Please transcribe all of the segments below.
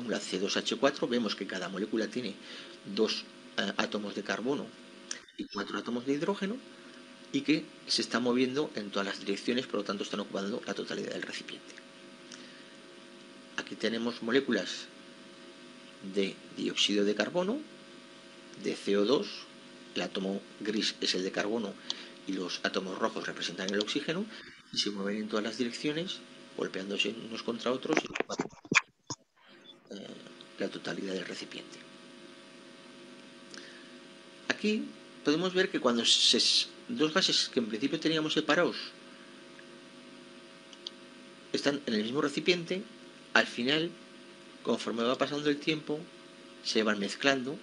fórmula C2H4, vemos que cada molécula tiene 2 átomos de carbono y 4 átomos de hidrógeno, y que se está moviendo en todas las direcciones, por lo tanto están ocupando la totalidad del recipiente. Aquí tenemos moléculas de dióxido de carbono, de CO2, el átomo gris es el de carbono y los átomos rojos representan el oxígeno, y se mueven en todas las direcciones, golpeándose unos contra otros y ocupando la totalidad del recipiente. Aquí podemos ver que cuando dos gases que en principio teníamos separados están en el mismo recipiente, al final, conforme va pasando el tiempo, se van mezclando.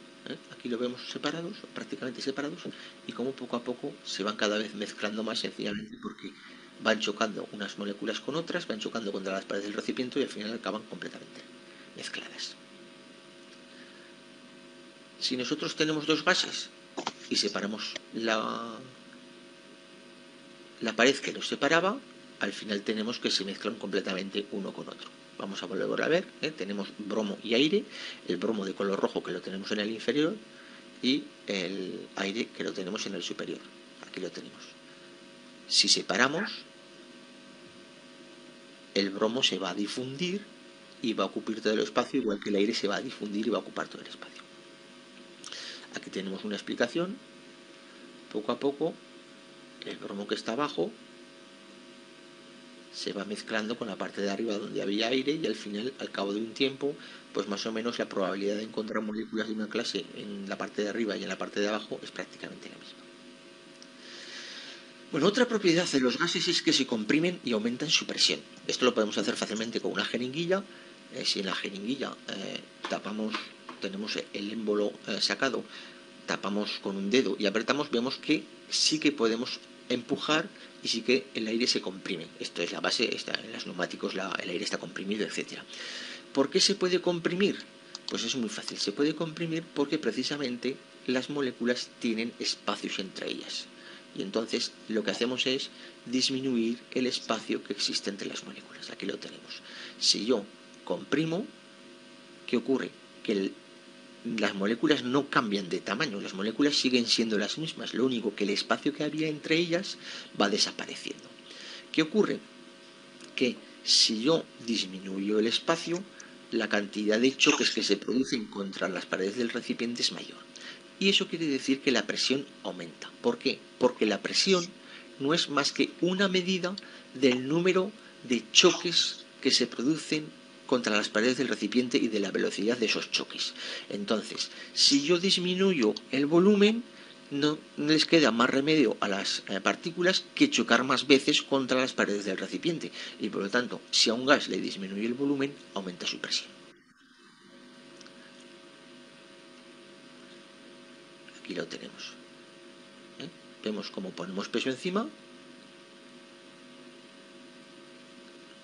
Aquí lo vemos separados, prácticamente separados, y como poco a poco se van cada vez mezclando más, sencillamente porque van chocando unas moléculas con otras, van chocando contra las paredes del recipiente y al final acaban completamente mezcladas. Si nosotros tenemos dos gases y separamos la pared que los separaba, al final tenemos que se mezclan completamente uno con otro. Vamos a volver a ver, tenemos bromo y aire, el bromo de color rojo que lo tenemos en el inferior y el aire que lo tenemos en el superior. Aquí lo tenemos. Si separamos, el bromo se va a difundir y va a ocupar todo el espacio, igual que el aire se va a difundir y va a ocupar todo el espacio. Aquí tenemos una explicación. Poco a poco, el bromo que está abajo se va mezclando con la parte de arriba donde había aire, y al final, al cabo de un tiempo, pues más o menos la probabilidad de encontrar moléculas de una clase en la parte de arriba y en la parte de abajo es prácticamente la misma. Bueno, otra propiedad de los gases es que se comprimen y aumentan su presión. Esto lo podemos hacer fácilmente con una jeringuilla. Si en la jeringuilla tenemos el émbolo sacado, tapamos con un dedo y apretamos, vemos que sí que podemos empujar y sí que el aire se comprime. Esto es la base, en los neumáticos el aire está comprimido, etc. ¿Por qué se puede comprimir? Pues es muy fácil, se puede comprimir porque precisamente las moléculas tienen espacios entre ellas. Y entonces lo que hacemos es disminuir el espacio que existe entre las moléculas. Aquí lo tenemos. Si yo comprimo, ¿qué ocurre? Que las moléculas no cambian de tamaño, las moléculas siguen siendo las mismas, lo único que el espacio que había entre ellas va desapareciendo. ¿Qué ocurre? Que si yo disminuyo el espacio, la cantidad de choques que se producen contra las paredes del recipiente es mayor. Y eso quiere decir que la presión aumenta. ¿Por qué? Porque la presión no es más que una medida del número de choques que se producen contra las paredes del recipiente y de la velocidad de esos choques. Entonces, si yo disminuyo el volumen, no les queda más remedio a las partículas que chocar más veces contra las paredes del recipiente. Y por lo tanto, si a un gas le disminuye el volumen, aumenta su presión. Aquí lo tenemos. Vemos cómo ponemos peso encima.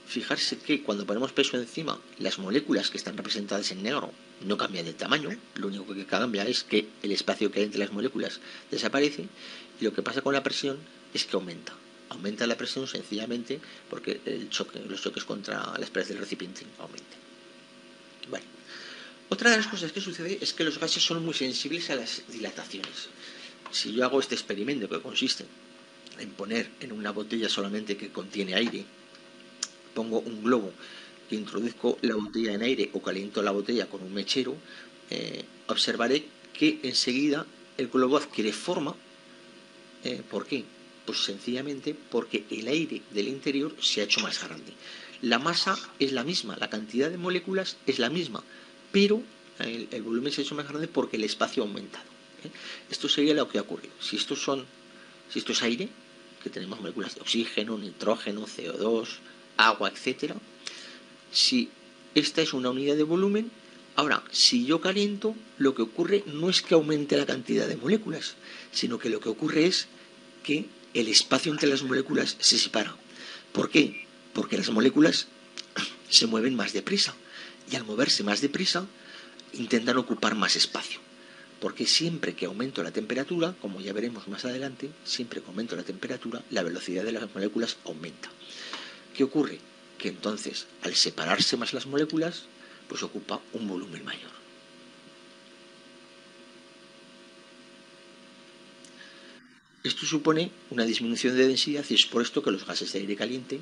Fijarse que cuando ponemos peso encima, las moléculas que están representadas en negro no cambian de tamaño, lo único que cambia es que el espacio que hay entre las moléculas desaparece, y lo que pasa con la presión es que aumenta. Aumenta la presión sencillamente porque los choques contra las paredes del recipiente aumentan. Bueno, otra de las cosas que sucede es que los gases son muy sensibles a las dilataciones. Si yo hago este experimento que consiste en poner en una botella solamente que contiene aire, pongo un globo que introduzco la botella en aire o caliento la botella con un mechero, observaré que enseguida el globo adquiere forma. ¿Por qué? Pues sencillamente porque el aire del interior se ha hecho más grande. La masa es la misma, la cantidad de moléculas es la misma, pero el volumen se ha hecho más grande porque el espacio ha aumentado. Esto sería lo que ha ocurrido. Si esto es aire, que tenemos moléculas de oxígeno, nitrógeno, CO2, agua, etc. Si esta es una unidad de volumen, ahora, si yo caliento, lo que ocurre no es que aumente la cantidad de moléculas, sino que lo que ocurre es que el espacio entre las moléculas se separa. ¿Por qué? Porque las moléculas se mueven más deprisa, y al moverse más deprisa intentan ocupar más espacio. Porque siempre que aumento la temperatura, como ya veremos más adelante, siempre que aumento la temperatura, la velocidad de las moléculas aumenta. ¿Qué ocurre? Que entonces, al separarse más las moléculas, pues ocupa un volumen mayor. Esto supone una disminución de densidad y es por esto que los gases de aire caliente,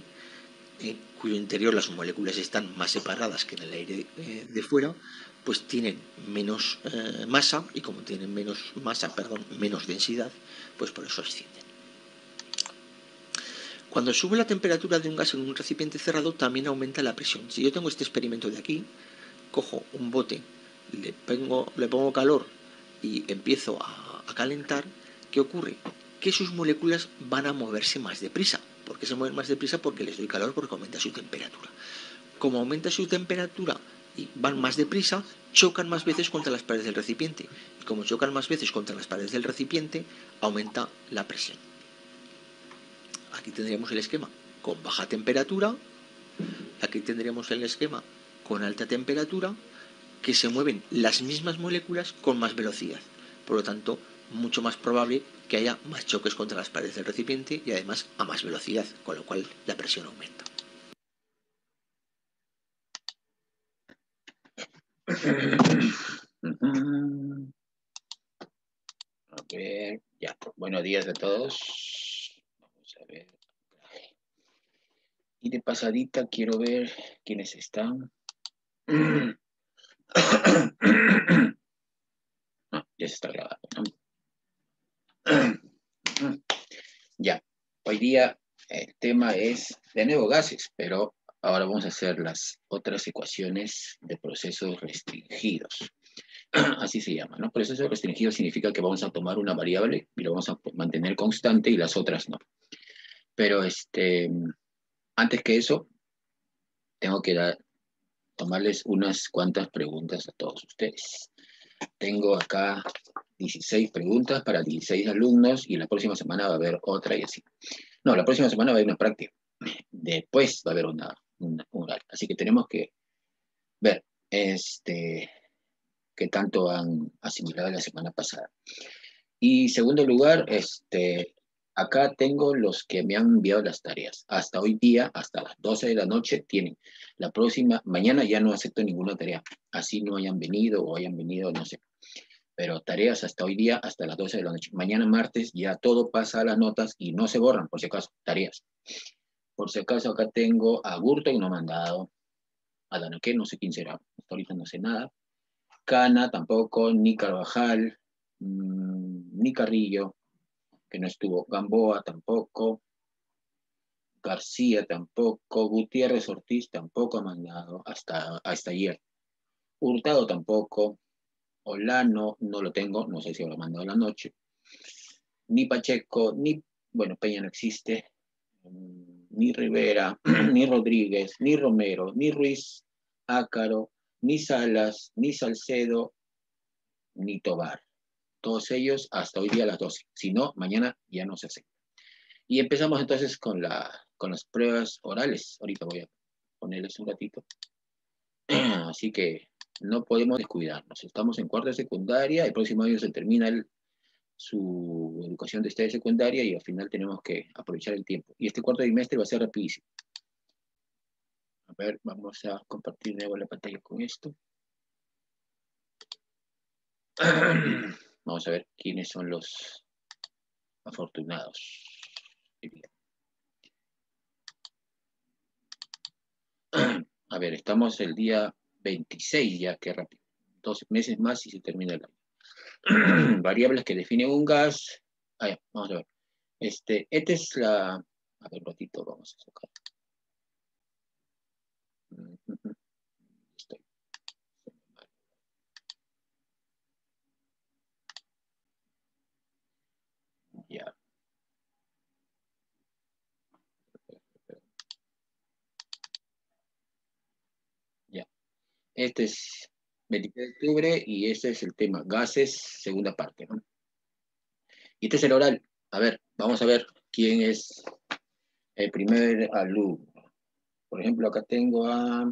en cuyo interior las moléculas están más separadas que en el aire de fuera, pues tienen menos masa, y como tienen menos masa, menos densidad, pues por eso ascienden. Cuando sube la temperatura de un gas en un recipiente cerrado, también aumenta la presión. Si yo tengo este experimento de aquí, cojo un bote, le pongo calor y empiezo a calentar, ¿qué ocurre? Que sus moléculas van a moverse más deprisa. ¿Por qué se mueven más deprisa? Porque les doy calor, porque aumenta su temperatura. Como aumenta su temperatura y van más deprisa, chocan más veces contra las paredes del recipiente. Y como chocan más veces contra las paredes del recipiente, aumenta la presión. Aquí tendríamos el esquema con baja temperatura, aquí tendríamos el esquema con alta temperatura, que se mueven las mismas moléculas con más velocidad. Por lo tanto, mucho más probable que haya más choques contra las paredes del recipiente y además a más velocidad, con lo cual la presión aumenta. A ver, ya. Buenos días a todos. Vamos a ver. Y de pasadita quiero ver quiénes están. Ya se está grabando, ¿no? Ya. Hoy día el tema es de nuevo gases, pero ahora vamos a hacer las otras ecuaciones de procesos restringidos. Así se llama, ¿no? Proceso restringido significa que vamos a tomar una variable y lo vamos a mantener constante y las otras no. Pero antes que eso, tengo que tomarles unas cuantas preguntas a todos ustedes. Tengo acá 16 preguntas para 16 alumnos y la próxima semana va a haber otra y así. No, la próxima semana va a haber una práctica. Después va a haber una oral. Así que tenemos que ver qué tanto han asimilado la semana pasada. Y segundo lugar, acá tengo los que me han enviado las tareas. Hasta hoy día, hasta las 12 de la noche, tienen. La próxima, mañana ya no acepto ninguna tarea. Así no hayan venido o hayan venido, no sé. Pero tareas hasta hoy día, hasta las 12 de la noche. Mañana martes ya todo pasa a las notas y no se borran, por si acaso, tareas. Por si acaso acá tengo a Burto, que no me han dado. A Danaque, no sé quién será. Hasta ahorita no sé nada. Cana tampoco, ni Carvajal, ni Carrillo, que no estuvo. Gamboa tampoco. García tampoco. Gutiérrez Ortiz tampoco ha mandado hasta ayer. Hurtado tampoco. Olano no lo tengo, no sé si lo ha mandado en la noche. Ni Pacheco, bueno, Peña no existe. Ni Rivera, ni Rodríguez, ni Romero, ni Ruiz, Ácaro, ni Salas, ni Salcedo, ni Tobar. Todos ellos hasta hoy día a las 12. Si no, mañana ya no se hace. Y empezamos entonces con las pruebas orales. Ahorita voy a ponerles un ratito. Así que no podemos descuidarnos. Estamos en cuarta secundaria, el próximo año se termina su educación de estado secundaria y al final tenemos que aprovechar el tiempo. Y este cuarto trimestre va a ser rapidísimo. A ver, vamos a compartir de nuevo la pantalla con esto. Vamos a ver quiénes son los afortunados. A ver, estamos el día 26 ya, qué rápido. 2 meses más y se termina el año. Variables que definen un gas. Vamos a ver. Esta es la... A ver, un ratito, vamos a sacar. Estoy. Ya. Ya. Este es 23 de octubre y este es el tema gases, segunda parte, ¿no? Y este es el oral. A ver, vamos a ver quién es el primer alumno. Por ejemplo, acá tengo a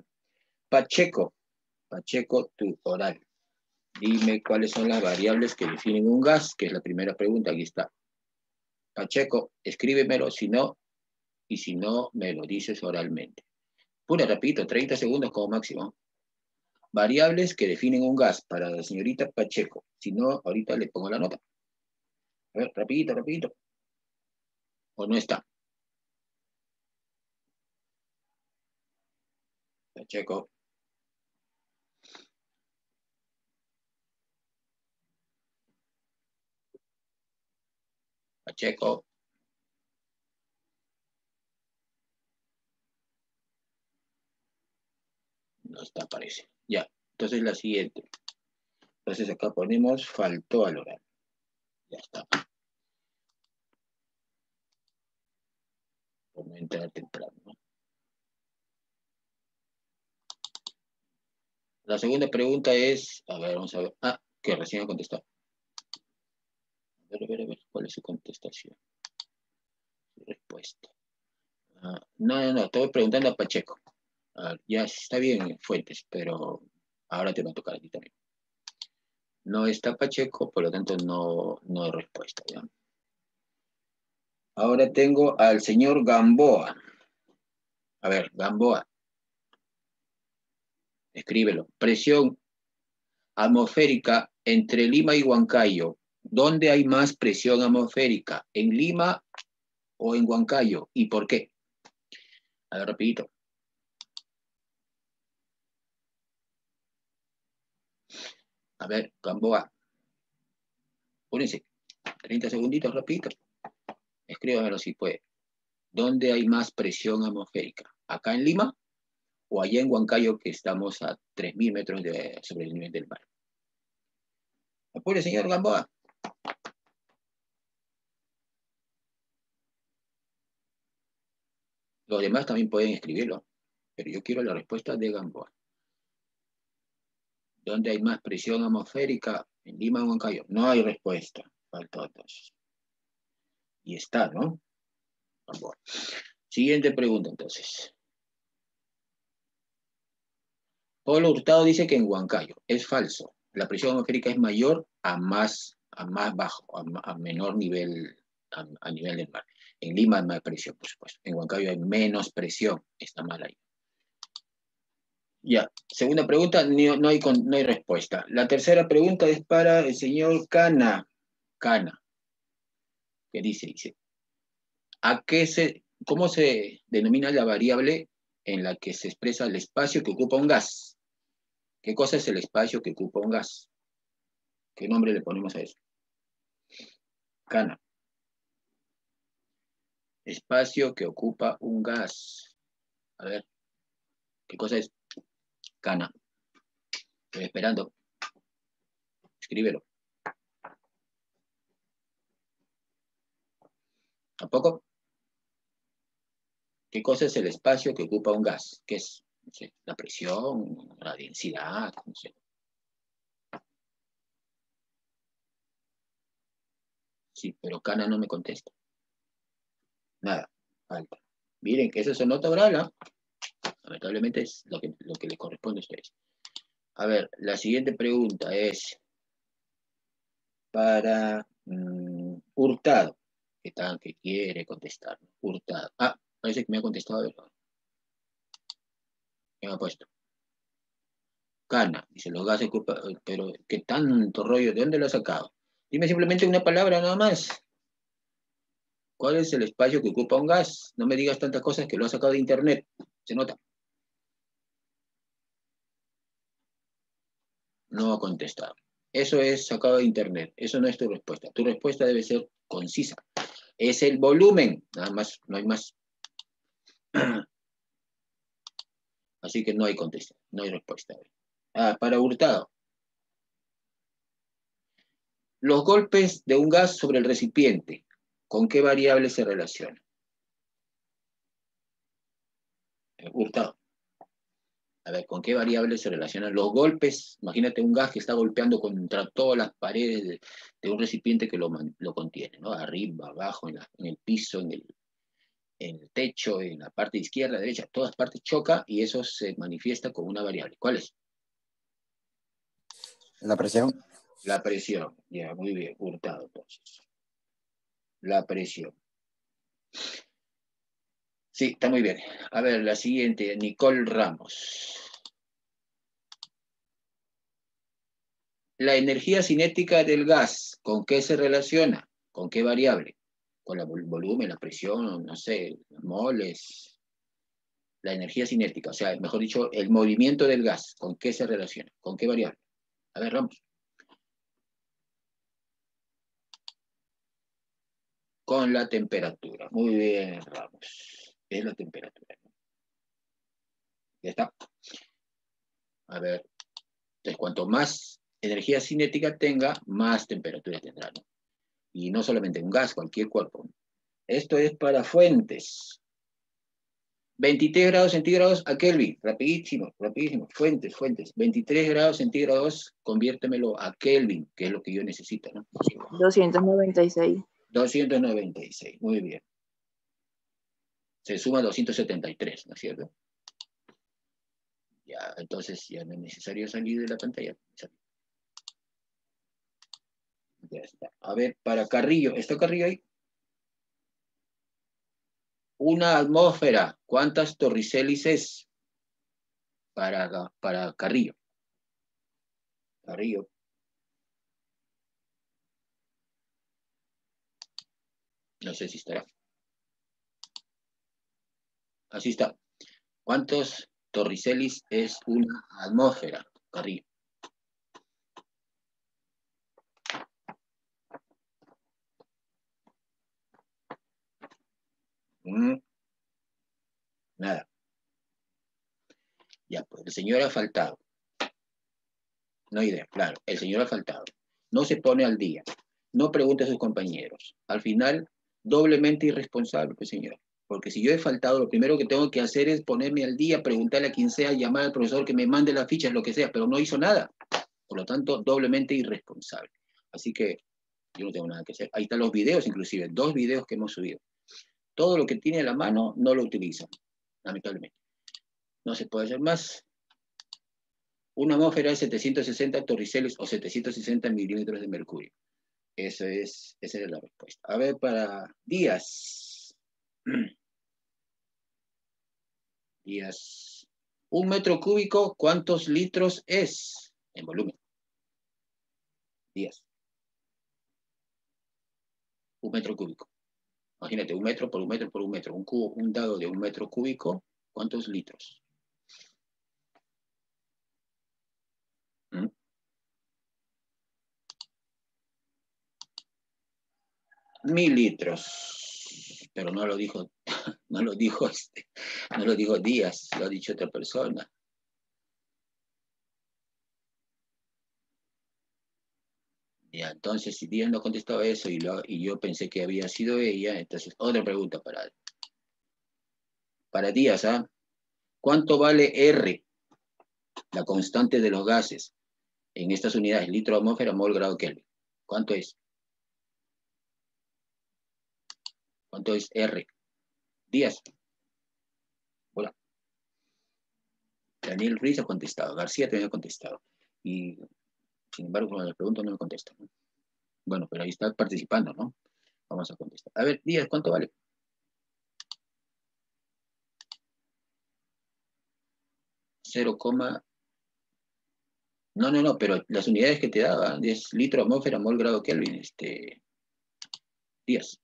Pacheco. Pacheco, tu oral. Dime cuáles son las variables que definen un gas, que es la primera pregunta. Aquí está. Pacheco, escríbemelo, si no, y si no, me lo dices oralmente. Pura, repito, 30 segundos como máximo. variables que definen un gas para la señorita Pacheco. Si no, ahorita le pongo la nota. A ver, rapidito, rapidito. ¿O no está? Pacheco. Pacheco. No está, parece. Ya. Entonces la siguiente. Entonces acá ponemos faltó al oral. Ya está. Por no entrar temprano, ¿no? La segunda pregunta es, a ver, vamos a ver. Ah, que recién ha contestado. A ver, ¿cuál es su contestación? Su respuesta. Ah, no, estoy preguntando a Pacheco. Ah, ya está bien, Fuentes, pero ahora te va a tocar a ti también. No está Pacheco, por lo tanto no hay respuesta, ¿ya? Ahora tengo al señor Gamboa. A ver, Gamboa, escríbelo. Presión atmosférica entre Lima y Huancayo. ¿Dónde hay más presión atmosférica? ¿En Lima o en Huancayo? ¿Y por qué? A ver, rapidito. A ver, Gamboa. Únense. 30 segunditos, rapidito. Escríbamelo si puede. ¿Dónde hay más presión atmosférica? ¿Acá en Lima o allá en Huancayo, que estamos a 3.000 metros sobre el nivel del mar? Apure, señor Gamboa. Los demás también pueden escribirlo, pero yo quiero la respuesta de Gamboa. ¿Dónde hay más presión atmosférica? ¿En Lima o Huancayo? No hay respuesta. Falta dos. Y está, ¿no? Gamboa. Siguiente pregunta, entonces. Pablo Hurtado dice que en Huancayo. Es falso. La presión atmosférica es mayor a más bajo, a menor nivel, a nivel del mar. En Lima hay más presión, por supuesto. En Huancayo hay menos presión. Está mal ahí. Ya. Segunda pregunta, no hay respuesta. La tercera pregunta es para el señor Cana. Cana. ¿Qué dice? ¿Cómo se denomina la variable en la que se expresa el espacio que ocupa un gas? ¿Qué cosa es el espacio que ocupa un gas? ¿Qué nombre le ponemos a eso? Cana. Espacio que ocupa un gas. A ver, ¿qué cosa es? Cana. Estoy esperando. Escríbelo. ¿Tampoco? ¿Qué cosa es el espacio que ocupa un gas? ¿Qué es? No sé, la presión, la densidad, no sé. Sí, pero Cana no me contesta. Nada, falta. Miren que eso es nota oral, ¿ah? Lamentablemente es lo que le corresponde a ustedes. A ver, la siguiente pregunta es para Hurtado. ¿Qué quiere contestar? Hurtado. Ah, parece que me ha contestado. ¿Qué me ha puesto? Cana. Dice, los gases ocupan, pero ¿qué tanto rollo? ¿De dónde lo ha sacado? Dime simplemente una palabra nada más. ¿Cuál es el espacio que ocupa un gas? No me digas tantas cosas que lo ha sacado de internet. Se nota. No ha contestado. Eso es sacado de internet. Eso no es tu respuesta. Tu respuesta debe ser concisa. Es el volumen. Nada más, no hay más. Así que no hay contestación, no hay respuesta. Ah, para Hurtado. Los golpes de un gas sobre el recipiente, ¿con qué variable se relacionan? Hurtado. A ver, ¿con qué variable se relacionan los golpes? Imagínate un gas que está golpeando contra todas las paredes de un recipiente que lo contiene, ¿no? Arriba, abajo, en el piso, en el techo, en la parte izquierda, derecha, todas partes choca y eso se manifiesta con una variable. ¿Cuál es? La presión. La presión. Ya, muy bien, Hurtado, entonces. La presión. Sí, está muy bien. A ver, la siguiente, Nicole Ramos. La energía cinética del gas, ¿con qué se relaciona? ¿Con qué variable? Con el volumen, la presión, no sé, moles. La energía cinética, o sea, mejor dicho, el movimiento del gas, ¿con qué se relaciona? ¿Con qué variable? A ver, Ramos. Con la temperatura. Muy bien, Ramos. Es la temperatura. Ya está. A ver. Entonces, cuanto más energía cinética tenga, más temperatura tendrá, ¿no? Y no solamente un gas, cualquier cuerpo. Esto es para fuentes. 23 grados centígrados a Kelvin. Rapidísimo, rapidísimo. Fuentes, fuentes. 23 grados centígrados, conviértemelo a Kelvin, que es lo que yo necesito, ¿no? 296. 296, muy bien. Se suma 273, ¿no es cierto? Ya, entonces ya no es necesario salir de la pantalla. Ya está. A ver, para Carrillo, ¿está Carrillo ahí? Una atmósfera, ¿cuántas torricelis es? Para Carrillo. Carrillo. No sé si estará. Así está. ¿Cuántos torricelis es una atmósfera, Carrillo? Nada. Ya, pues el señor ha faltado. No hay idea, claro, el señor ha faltado. No se pone al día. No pregunte a sus compañeros. Al final, doblemente irresponsable, pues señor. Porque si yo he faltado, lo primero que tengo que hacer es ponerme al día, preguntarle a quien sea, llamar al profesor que me mande las fichas, lo que sea, pero no hizo nada. Por lo tanto, doblemente irresponsable. Así que yo no tengo nada que hacer. Ahí están los videos, inclusive, 2 videos que hemos subido. Todo lo que tiene a la mano no lo utiliza, lamentablemente. No se puede hacer más. Una atmósfera es 760 torriceles o 760 milímetros de mercurio. Esa es la respuesta. A ver, para Díaz. Díaz. Un metro cúbico, ¿cuántos litros es en volumen? Díaz. Un metro cúbico. Imagínate, 1 metro por 1 metro por 1 metro. Un dado de 1 metro cúbico, ¿cuántos litros? 1000 litros. Pero no lo dijo, no lo dijo Díaz, lo ha dicho otra persona. Ya, entonces, si Díaz no contestaba eso y yo pensé que había sido ella, entonces otra pregunta para Díaz, ¿ah? ¿Cuánto vale R, la constante de los gases, en estas unidades? Litro, atmósfera, mol, grado, Kelvin. ¿Cuánto es? ¿Cuánto es R? Díaz. Hola. Daniel Ruiz ha contestado, García también ha contestado. Y, sin embargo, cuando le pregunto no me contesta, ¿no? Bueno, pero ahí está participando, ¿no? Vamos a contestar. A ver, Díaz, ¿cuánto vale? 0, no, pero las unidades que te daba es litro, atmósfera, mol, grado, Kelvin, Díaz.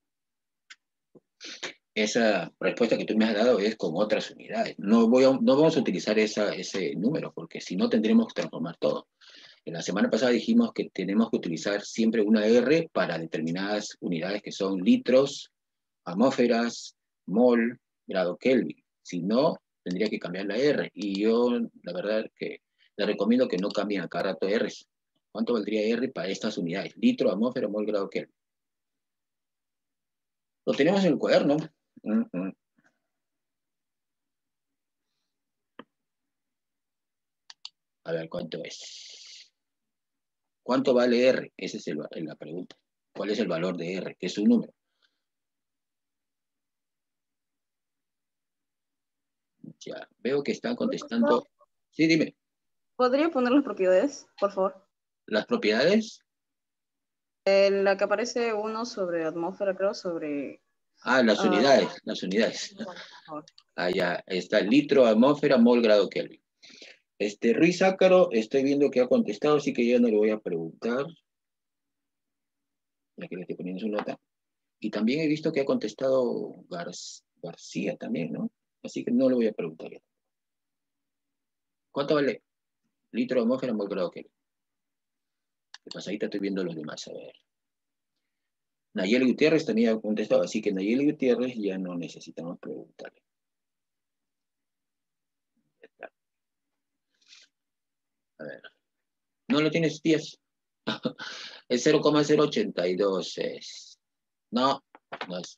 Esa respuesta que tú me has dado es con otras unidades. No vamos a utilizar ese número, porque si no tendremos que transformar todo. En la semana pasada dijimos que tenemos que utilizar siempre una R para determinadas unidades que son litros, atmósferas, mol, grado Kelvin. Si no, tendría que cambiar la R. Y yo, la verdad, que le recomiendo que no cambien a cada rato R's. ¿Cuánto valdría R para estas unidades? Litro, atmósfera, mol, grado Kelvin. Lo tenemos en el cuaderno. A ver, ¿cuánto es? ¿Cuánto vale R? Esa es la pregunta. ¿Cuál es el valor de R? ¿Qué es un número? Ya, veo que están contestando. Sí, dime. ¿Podría poner las propiedades, por favor? ¿Las propiedades? En la que aparece uno sobre atmósfera, creo, sobre... Las unidades, las unidades. Ya está, litro, atmósfera, mol, grado Kelvin. Ruiz Zácaro, estoy viendo que ha contestado, así que ya no le voy a preguntar. Ya que le estoy poniendo su nota. Y también he visto que ha contestado García también, ¿no? Así que no le voy a preguntar ya. ¿Cuánto vale? Litro de homógeno muy creo que. De pasadita estoy viendo los demás, a ver. Nayeli Gutiérrez también ha contestado, así que Nayeli Gutiérrez ya no necesitamos preguntarle. Ya está. A ver. ¿No lo tienes, tías? Es 0,082 es. No, no es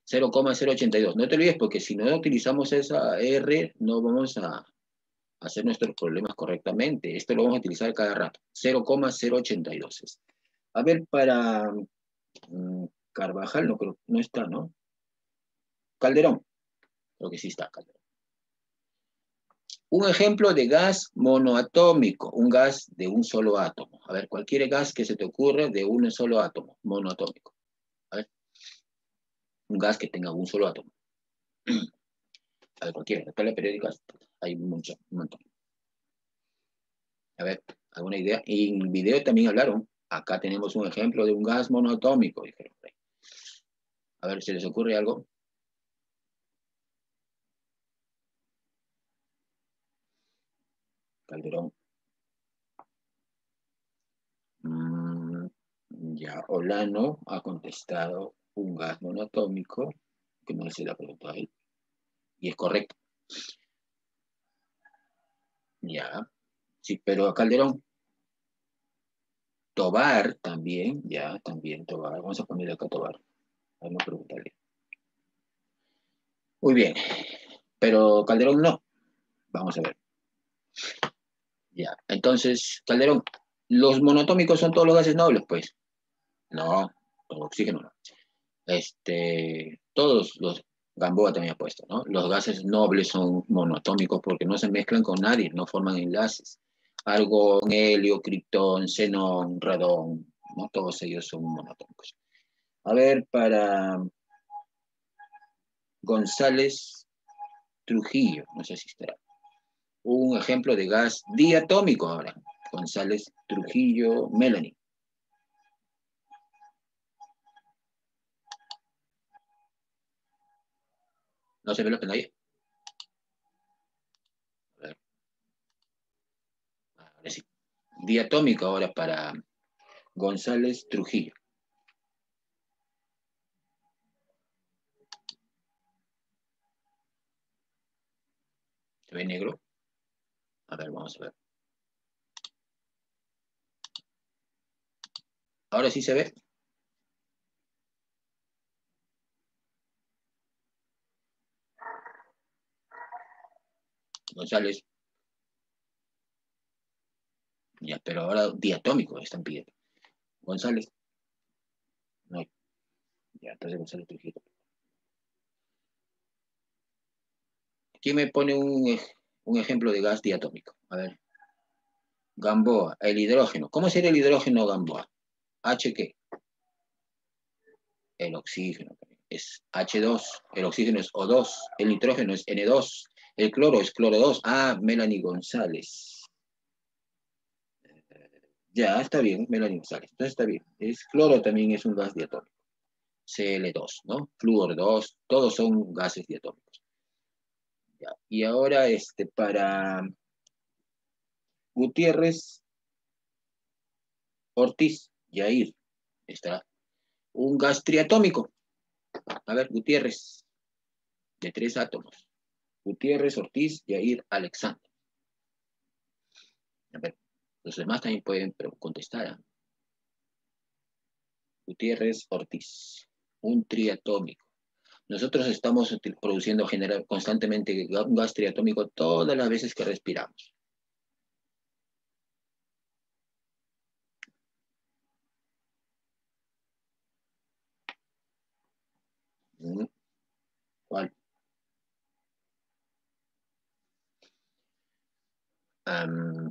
0,082. No te olvides porque si no utilizamos esa R, no vamos a hacer nuestros problemas correctamente. Esto lo vamos a utilizar cada rato. 0,082 es. A ver, para Carvajal, no creo, no está, ¿no? Calderón, creo que sí está Calderón. Un ejemplo de gas monoatómico, un gas de un solo átomo. A ver, cualquier gas que se te ocurra de un solo átomo, monoatómico. A ver, un gas que tenga un solo átomo. A ver, cualquiera, en la tabla periódica hay un montón. A ver, ¿alguna idea? Y en el video también hablaron. Acá tenemos un ejemplo de un gas monoatómico, dijeron. A ver, ¿se les ocurre algo? Calderón. Ya, Olano ha contestado un gas monoatómico, que no se la preguntó a él, y es correcto. Ya, sí, pero a Calderón. Tobar también, ya, también Tobar. Vamos a ponerle acá Tobar. Vamos a preguntarle. Muy bien, pero Calderón no. Vamos a ver. Ya, entonces, Calderón, ¿los monoatómicos son todos los gases nobles? Pues, no, todo oxígeno no. Todos los, Gamboa también ha puesto, ¿no? Los gases nobles son monoatómicos porque no se mezclan con nadie, no forman enlaces. Argón, helio, criptón, xenón, radón, ¿no? Todos ellos son monoatómicos. A ver, para González Trujillo, no sé si estará. Un ejemplo de gas diatómico ahora. González Trujillo, Melanie. ¿No se ve lo que nadie? A ver. Ahora sí. Diatómico ahora para González Trujillo. ¿Se ve negro? A ver, vamos a ver. ¿Ahora sí se ve? González. Ya, pero ahora diatómico están pidiendo. González. No. Ya, entonces González Trujillo. ¿Quién me pone un ejemplo de gas diatómico? A ver. Gamboa, el hidrógeno. ¿Cómo sería el hidrógeno Gamboa? ¿H qué? El oxígeno es H2, el oxígeno es O2, el nitrógeno es N2, el cloro es cloro 2. Ah, Melanie González. Ya, está bien, Melanie González. Entonces está bien. Cloro también es un gas diatómico. Cl2, ¿no? Flúor 2, todos son gases diatómicos. Ya. Y ahora para Gutiérrez Ortiz, Yair, está un gas triatómico. A ver, Gutiérrez, de 3 átomos. Gutiérrez, Ortiz, Yair, Alexander. A ver, los demás también pueden contestar. ¿Eh? Gutiérrez, Ortiz, un triatómico. Nosotros estamos produciendo constantemente un gas triatómico todas las veces que respiramos. ¿Cuál?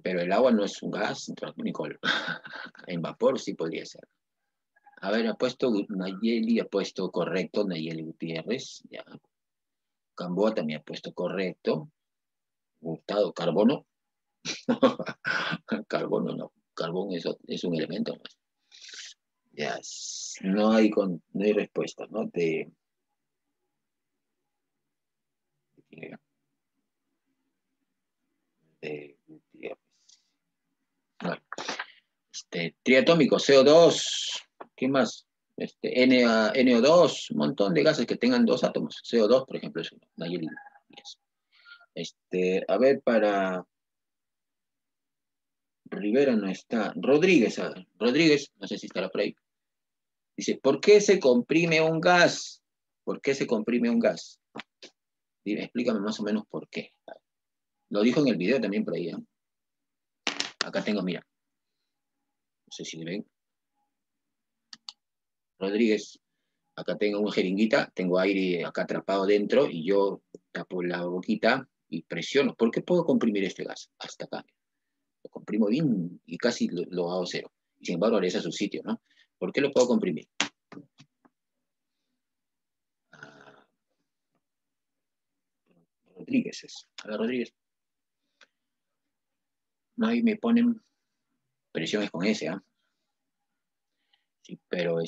Pero el agua no es un gas, Nicole. En vapor sí podría ser. A ver, Nayeli ha puesto correcto, Nayeli Gutiérrez, ya. Gamboa también ha puesto correcto. Gustavo Carbono, Carbono no. Carbón es un elemento más. Ya, no hay, no hay respuesta, ¿no? Bueno, triatómico, CO2, ¿qué más? NO2, un montón de gases que tengan dos átomos. CO2, por ejemplo, es uno. Nayeli. A ver, para Rivera no está. Rodríguez, a ver. Rodríguez, no sé si estará por ahí. Dice, ¿por qué se comprime un gas? ¿Por qué se comprime un gas? Dime, explícame más o menos por qué. Lo dijo en el video también por ahí, ¿eh? Acá tengo, mira. No sé si ven. Rodríguez, acá tengo una jeringuita, tengo aire acá atrapado dentro y yo tapo la boquita y presiono. ¿Por qué puedo comprimir este gas? Hasta acá. Lo comprimo bien y casi lo hago cero. Y sin embargo, regresa a su sitio, ¿no? ¿Por qué lo puedo comprimir? Rodríguez es. A ver, Rodríguez. No, ahí me ponen presiones con S, ¿ah? Sí, pero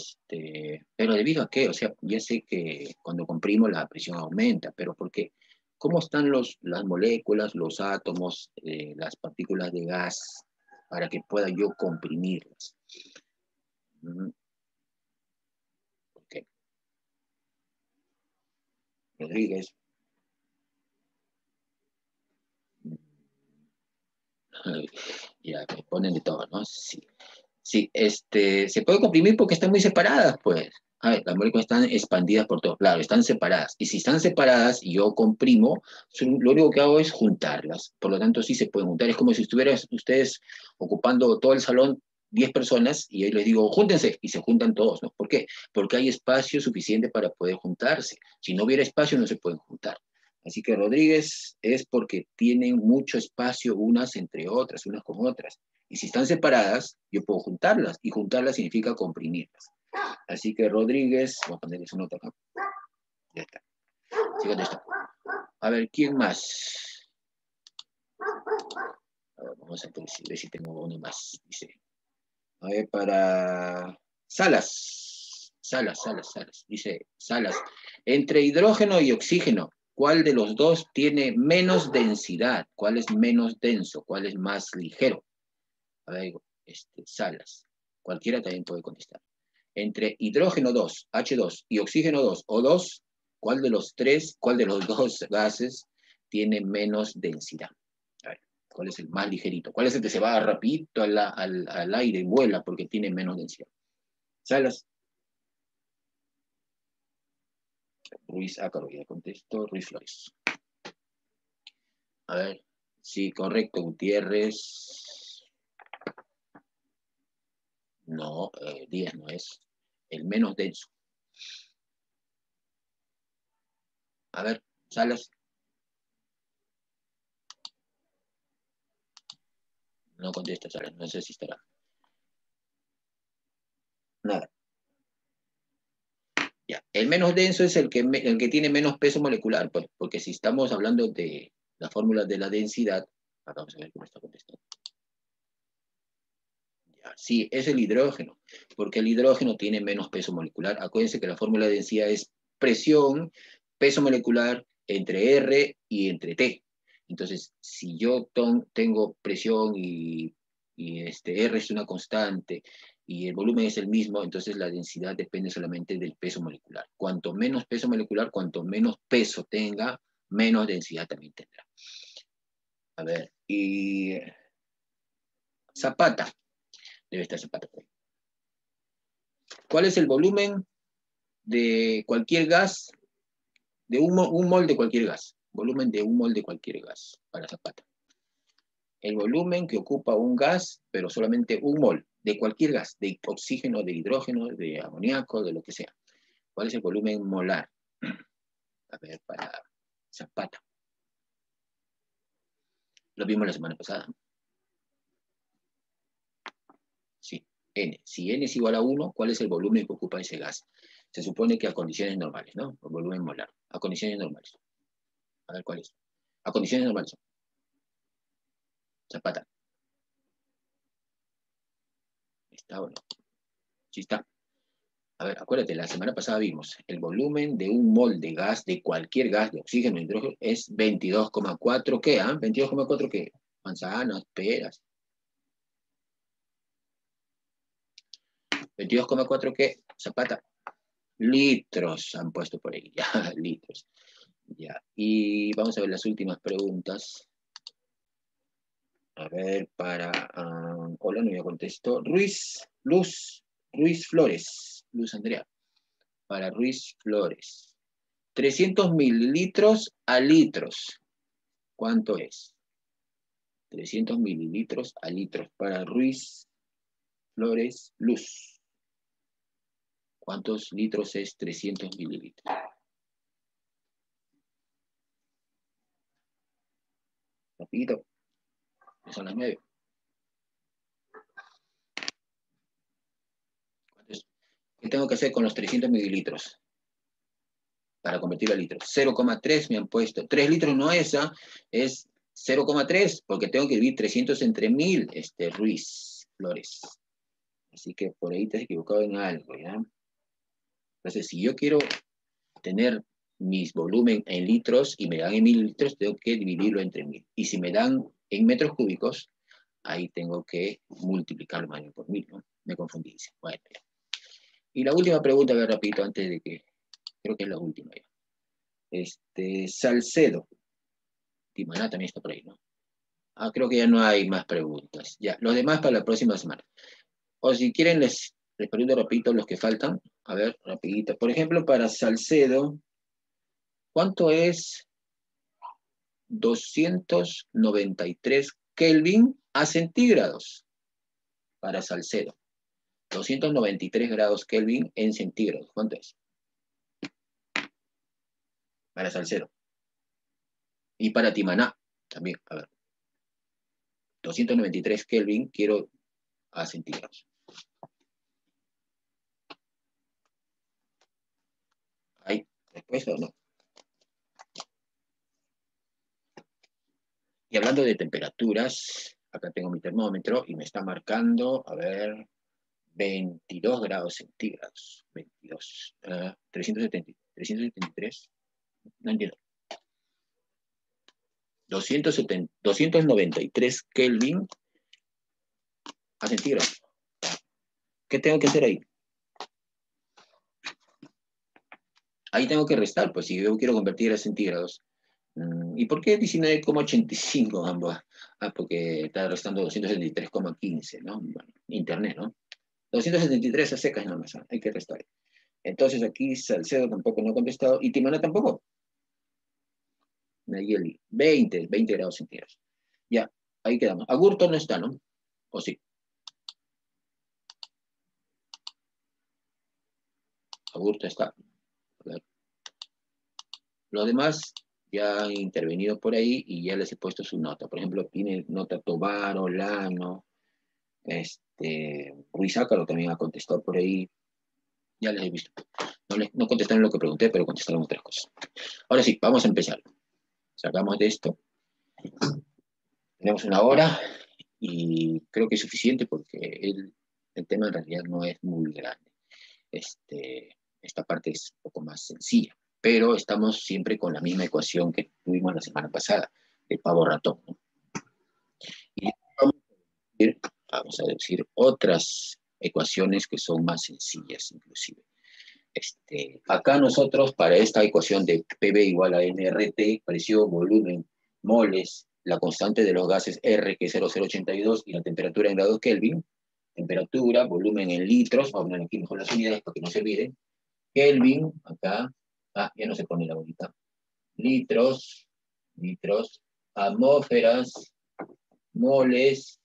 debido a qué, o sea, ya sé que cuando comprimo la presión aumenta, pero ¿por qué? ¿Cómo están las moléculas, los átomos, las partículas de gas para que pueda yo comprimirlas? ¿Por qué? Rodríguez. Ya, me ponen de todo, ¿no? Sí. Sí, se puede comprimir porque están muy separadas, pues. A ver, las moléculas están expandidas por todo. Claro, están separadas. Y si están separadas y yo comprimo, lo único que hago es juntarlas. Por lo tanto, sí se pueden juntar. Es como si estuvieran ustedes ocupando todo el salón, 10 personas, y ahí les digo, júntense, y se juntan todos, ¿no? ¿Por qué? Porque hay espacio suficiente para poder juntarse. Si no hubiera espacio, no se pueden juntar. Así que Rodríguez es porque tienen mucho espacio unas entre otras, unas con otras. Y si están separadas, yo puedo juntarlas, y juntarlas significa comprimirlas. Así que Rodríguez, voy a ponerle su nota acá. Ya está. Sí, contesta. A ver, ¿quién más? A ver, vamos a ver si tengo uno más. Dice. A ver, para Salas. Salas. Dice, Salas. Entre hidrógeno y oxígeno, ¿cuál de los dos tiene menos densidad? ¿Cuál es menos denso? ¿Cuál es más ligero? A ver, Salas. Cualquiera también puede contestar. Entre hidrógeno 2, H2, y oxígeno 2, O2, ¿cuál de los dos gases tiene menos densidad? A ver, ¿cuál es el más ligerito? ¿Cuál es el que se va rapidito al aire y vuela porque tiene menos densidad? Salas. Ruiz, acá ya contesto, Ruiz Flores. A ver, sí, correcto, Gutiérrez. No, Díaz no es. El menos denso. A ver, Salas. No contesta, Salas, no sé si estará. Nada. Ya. El menos denso es el que tiene menos peso molecular, pues, porque si estamos hablando de la fórmula de la densidad, acá vamos a ver cómo está contestando. Ya. Sí, es el hidrógeno, porque el hidrógeno tiene menos peso molecular. Acuérdense que la fórmula de densidad es presión, peso molecular entre R y entre T. Entonces, si yo tengo presión y R es una constante y el volumen es el mismo, entonces la densidad depende solamente del peso molecular. Cuanto menos peso molecular, cuanto menos peso tenga, menos densidad también tendrá. A ver, y Zapata, debe estar Zapata por ahí. ¿Cuál es el volumen de cualquier gas, de un mol de cualquier gas? Volumen de un mol de cualquier gas para Zapata. El volumen que ocupa un gas, pero solamente un mol, de cualquier gas, de oxígeno, de hidrógeno, de amoníaco, de lo que sea. ¿Cuál es el volumen molar? A ver, para Zapata. Lo vimos la semana pasada. Sí, N. Si N es igual a 1, ¿cuál es el volumen que ocupa ese gas? Se supone que a condiciones normales, ¿no? El volumen molar. A condiciones normales. A ver, ¿cuál es? A condiciones normales. Zapata. ¿Está o no? Sí está. A ver, acuérdate, la semana pasada vimos el volumen de un mol de gas, de cualquier gas, de oxígeno, hidrógeno, es 22,4, ¿qué? 22,4, ¿qué? Manzanas, peras. 22,4, ¿qué? Zapata. Litros han puesto por ahí, ya, litros. Ya, y vamos a ver las últimas preguntas. A ver, hola, no me contestó. Ruiz Flores. Luz Andrea. Para Ruiz Flores. 300 mililitros a litros. ¿Cuánto es? 300 mililitros a litros. Para Ruiz Flores Luz. ¿Cuántos litros es 300 mililitros? Rapidito. Son las 9. ¿Qué tengo que hacer con los 300 mililitros? Para convertirlo a litros. 0,3 me han puesto. 3 litros no es, es 0,3, porque tengo que dividir 300 entre 1000, Ruiz Flores. Así que por ahí te has equivocado en algo, ¿ya? Entonces, si yo quiero tener mis volumen en litros y me dan en mililitros, tengo que dividirlo entre 1000. Y si me dan en metros cúbicos, ahí tengo que multiplicarlo por 1000, ¿no? Me confundí. Bueno, ya. Y la última pregunta, a ver, rapidito, antes de que... Creo que es la última ya. Salcedo. Timaná también está por ahí, ¿no? Creo que ya no hay más preguntas. Ya, los demás para la próxima semana. O si quieren, les pregunto rapidito los que faltan. A ver, rapidito. Por ejemplo, para Salcedo, ¿cuánto es 293 Kelvin a centígrados? Para Salcedo. 293 grados Kelvin en centígrados. ¿Cuánto es? Para Salcedo. Y para Timaná también. A ver. 293 Kelvin quiero a centígrados. ¿Hay respuesta o no? Y hablando de temperaturas, acá tengo mi termómetro y me está marcando, a ver, 22 grados centígrados. 22. 373. No entiendo. 293 Kelvin a centígrados. ¿Qué tengo que hacer ahí? Ahí tengo que restar, pues si yo quiero convertir a centígrados. ¿Y por qué 19,85 ambos? Porque está restando 273,15, ¿no? Bueno, internet, ¿no? 273 a secas nomás, hay que restar. Entonces aquí Salcedo tampoco no ha contestado, y Timaná tampoco. Nayeli, 20 grados centígrados. Ya, ahí quedamos. Agurto no está, ¿no? ¿O sí? Agurto está. A ver. Los demás ya han intervenido por ahí y ya les he puesto su nota. Por ejemplo, tiene nota Tobar, Olano, Ruiz Ácaro también ha contestado por ahí. Ya les he visto. No contestaron lo que pregunté, pero contestaron otras cosas. Ahora sí, vamos a empezar. Sacamos de esto. Tenemos una hora y creo que es suficiente porque el tema en realidad no es muy grande. Esta parte es un poco más sencilla, pero estamos siempre con la misma ecuación que tuvimos la semana pasada, el pavo ratón, ¿no? Y vamos a decir otras ecuaciones que son más sencillas inclusive. Acá nosotros para esta ecuación de PV igual a nRT, presión, volumen, moles, la constante de los gases R, que es 0,082, y la temperatura en grados Kelvin, temperatura, volumen en litros, vamos a poner aquí mejor las unidades para que no se olviden, Kelvin, acá, ya no se pone la bolita, litros, atmósferas, moles,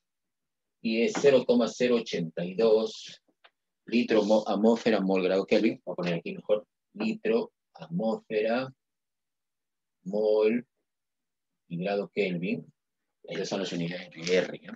y es 0,082 litro, atmósfera, mol, grado Kelvin. Voy a poner aquí mejor. Litro, atmósfera, mol y grado Kelvin. Esas son las unidades de R, ¿no?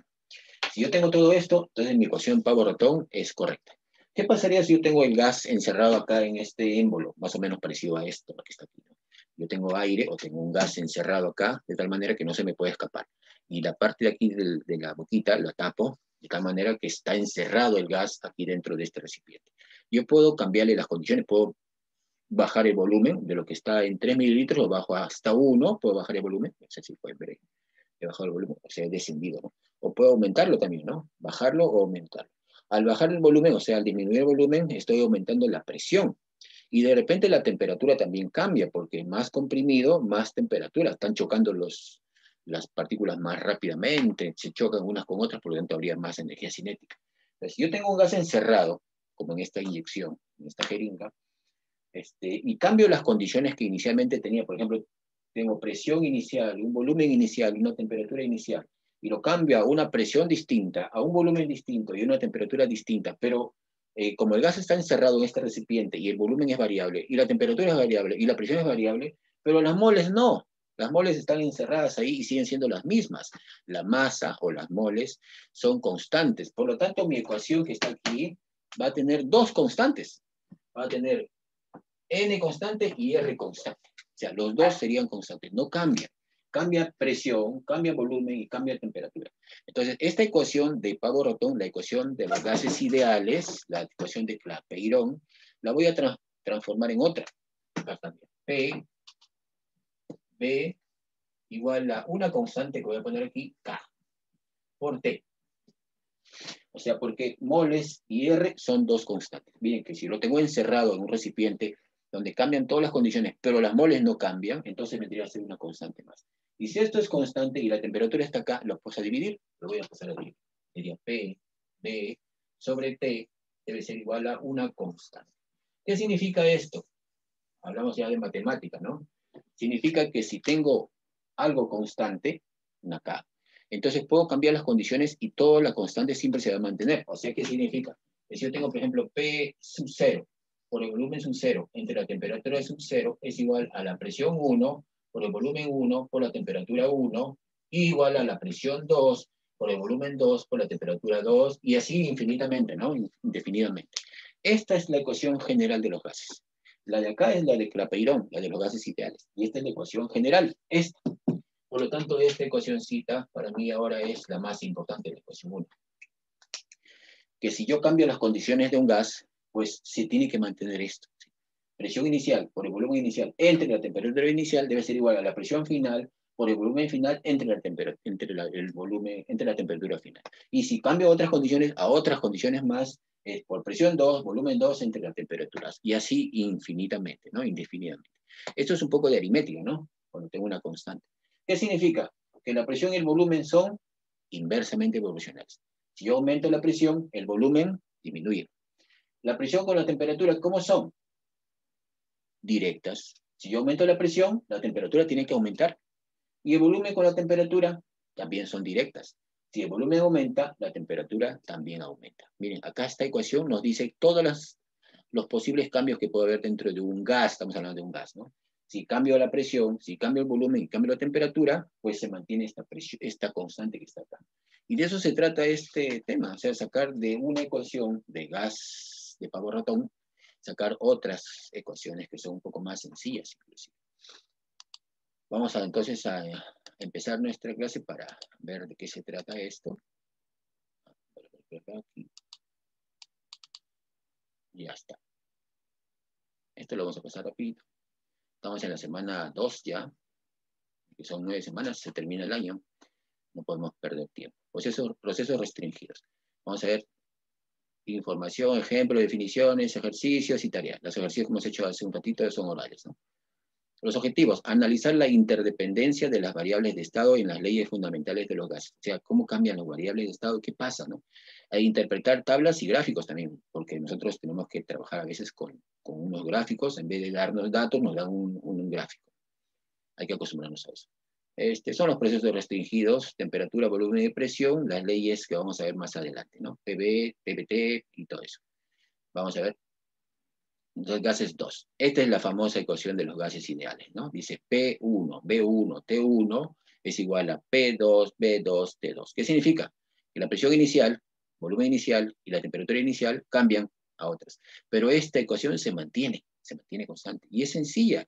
Si yo tengo todo esto, entonces mi ecuación pavo-ratón es correcta. ¿Qué pasaría si yo tengo el gas encerrado acá en este émbolo? Más o menos parecido a esto, lo que está aquí, ¿no? Yo tengo aire o tengo un gas encerrado acá, de tal manera que no se me puede escapar. y la parte de aquí de la boquita la tapo, de tal manera que está encerrado el gas aquí dentro de este recipiente. Yo puedo cambiarle las condiciones, puedo bajar el volumen de lo que está en 3 mililitros, lo bajo hasta 1, puedo bajar el volumen, no sé si pueden ver, he bajado el volumen, o sea, he descendido, ¿no? O puedo aumentarlo también, ¿no? Bajarlo o aumentarlo. Al bajar el volumen, o sea, al disminuir el volumen, estoy aumentando la presión. Y de repente la temperatura también cambia, porque más comprimido, más temperatura. Están chocando las partículas más rápidamente, se chocan unas con otras, por lo tanto habría más energía cinética. Entonces, si yo tengo un gas encerrado, como en esta inyección, en esta jeringa, y cambio las condiciones que inicialmente tenía, por ejemplo, tengo presión inicial, un volumen inicial, una temperatura inicial, y lo cambio a una presión distinta, a un volumen distinto y una temperatura distinta, pero como el gas está encerrado en este recipiente y el volumen es variable, y la temperatura es variable, y la presión es variable, pero las moles no. Las moles están encerradas ahí y siguen siendo las mismas. La masa o las moles son constantes. Por lo tanto, mi ecuación que está aquí va a tener dos constantes. Va a tener N constante y R constante. O sea, los dos serían constantes, no cambian. Cambia presión, cambia volumen y cambia temperatura. Entonces, esta ecuación de Pavo-Rotom, la ecuación de los gases ideales, la ecuación de Clapeyron, la voy a transformar en otra. P, B, igual a una constante que voy a poner aquí, K, por T. O sea, porque moles y R son dos constantes. Miren que si lo tengo encerrado en un recipiente donde cambian todas las condiciones, pero las moles no cambian, entonces vendría a ser una constante más. Y si esto es constante y la temperatura está acá, lo paso a dividir, lo voy a pasar a dividir. Sería P, B, sobre T, debe ser igual a una constante. ¿Qué significa esto? Hablamos ya de matemática, ¿no? Significa que si tengo algo constante, una K, entonces puedo cambiar las condiciones y toda la constante siempre se va a mantener. O sea, ¿qué significa? Que si yo tengo, por ejemplo, P sub 0 por el volumen sub 0 entre la temperatura sub 0 es igual a la presión 1 por el volumen 1 por la temperatura 1 y igual a la presión 2 por el volumen 2 por la temperatura 2 y así infinitamente, ¿no? Indefinidamente. Esta es la ecuación general de los gases. La de acá es la de Clapeyron, la de los gases ideales. Y esta es la ecuación general, esta. Por lo tanto, esta ecuacióncita para mí ahora es la más importante, la ecuación 1. Que si yo cambio las condiciones de un gas, pues se tiene que mantener esto. Presión inicial por el volumen inicial entre la temperatura inicial debe ser igual a la presión final por el volumen final entre la temperatura final. Y si cambio otras condiciones a otras condiciones más, por presión 2, volumen 2 entre las temperaturas. Y así infinitamente, ¿no? Indefinidamente. Esto es un poco de aritmética, ¿no? Cuando tengo una constante. ¿Qué significa? Que la presión y el volumen son inversamente proporcionales. Si yo aumento la presión, el volumen disminuye. La presión con la temperatura, ¿cómo son? Directas. Si yo aumento la presión, la temperatura tiene que aumentar. Y el volumen con la temperatura también son directas. Si el volumen aumenta, la temperatura también aumenta. Miren, acá esta ecuación nos dice todos los posibles cambios que puede haber dentro de un gas. Estamos hablando de un gas, ¿no? Si cambio la presión, si cambio el volumen y cambio la temperatura, pues se mantiene esta constante que está acá. Y de eso se trata este tema, o sea, sacar de una ecuación de gas de Pavo-Rotom, sacar otras ecuaciones que son un poco más sencillas, inclusive. Vamos entonces a empezar nuestra clase para ver de qué se trata esto. Ya está. Esto lo vamos a pasar rápido. Estamos en la semana 2 ya, que son 9 semanas, se termina el año. No podemos perder tiempo. Procesos restringidos. Vamos a ver información, ejemplos, definiciones, ejercicios y tareas. Los ejercicios que hemos hecho hace un ratito son orales, ¿no? Los objetivos, analizar la interdependencia de las variables de estado en las leyes fundamentales de los gases. O sea, cómo cambian las variables de estado, qué pasa, ¿no? E interpretar tablas y gráficos también, porque nosotros tenemos que trabajar a veces con unos gráficos, en vez de darnos datos, nos dan un gráfico. Hay que acostumbrarnos a eso. Son los procesos restringidos, temperatura, volumen y presión, las leyes que vamos a ver más adelante, ¿no? PB, PBT y todo eso. Vamos a ver. Entonces, gases 2. Esta es la famosa ecuación de los gases ideales, ¿no? Dice P1, B1, T1 es igual a P2, B2, T2. ¿Qué significa? Que la presión inicial, volumen inicial y la temperatura inicial cambian a otras. Pero esta ecuación se mantiene. se mantiene constante. Y es sencilla.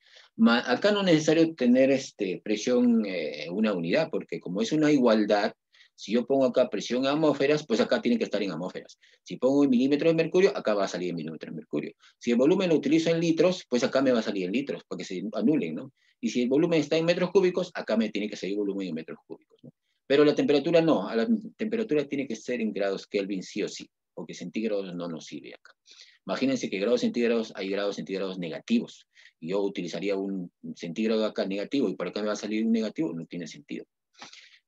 Acá no es necesario tener presión, una unidad, porque como es una igualdad, si yo pongo acá presión en atmósferas, pues acá tiene que estar en atmósferas. Si pongo en milímetros de mercurio, acá va a salir en milímetros de mercurio. Si el volumen lo utilizo en litros, pues acá me va a salir en litros, porque se anulen, ¿no? Y si el volumen está en metros cúbicos, acá me tiene que salir volumen en metros cúbicos, ¿no? Pero la temperatura no, a la temperatura tiene que ser en grados Kelvin sí o sí, porque centígrados no nos sirve acá. Imagínense que grados centígrados, hay grados centígrados negativos, y yo utilizaría un centígrado acá negativo, y por acá me va a salir un negativo, no tiene sentido.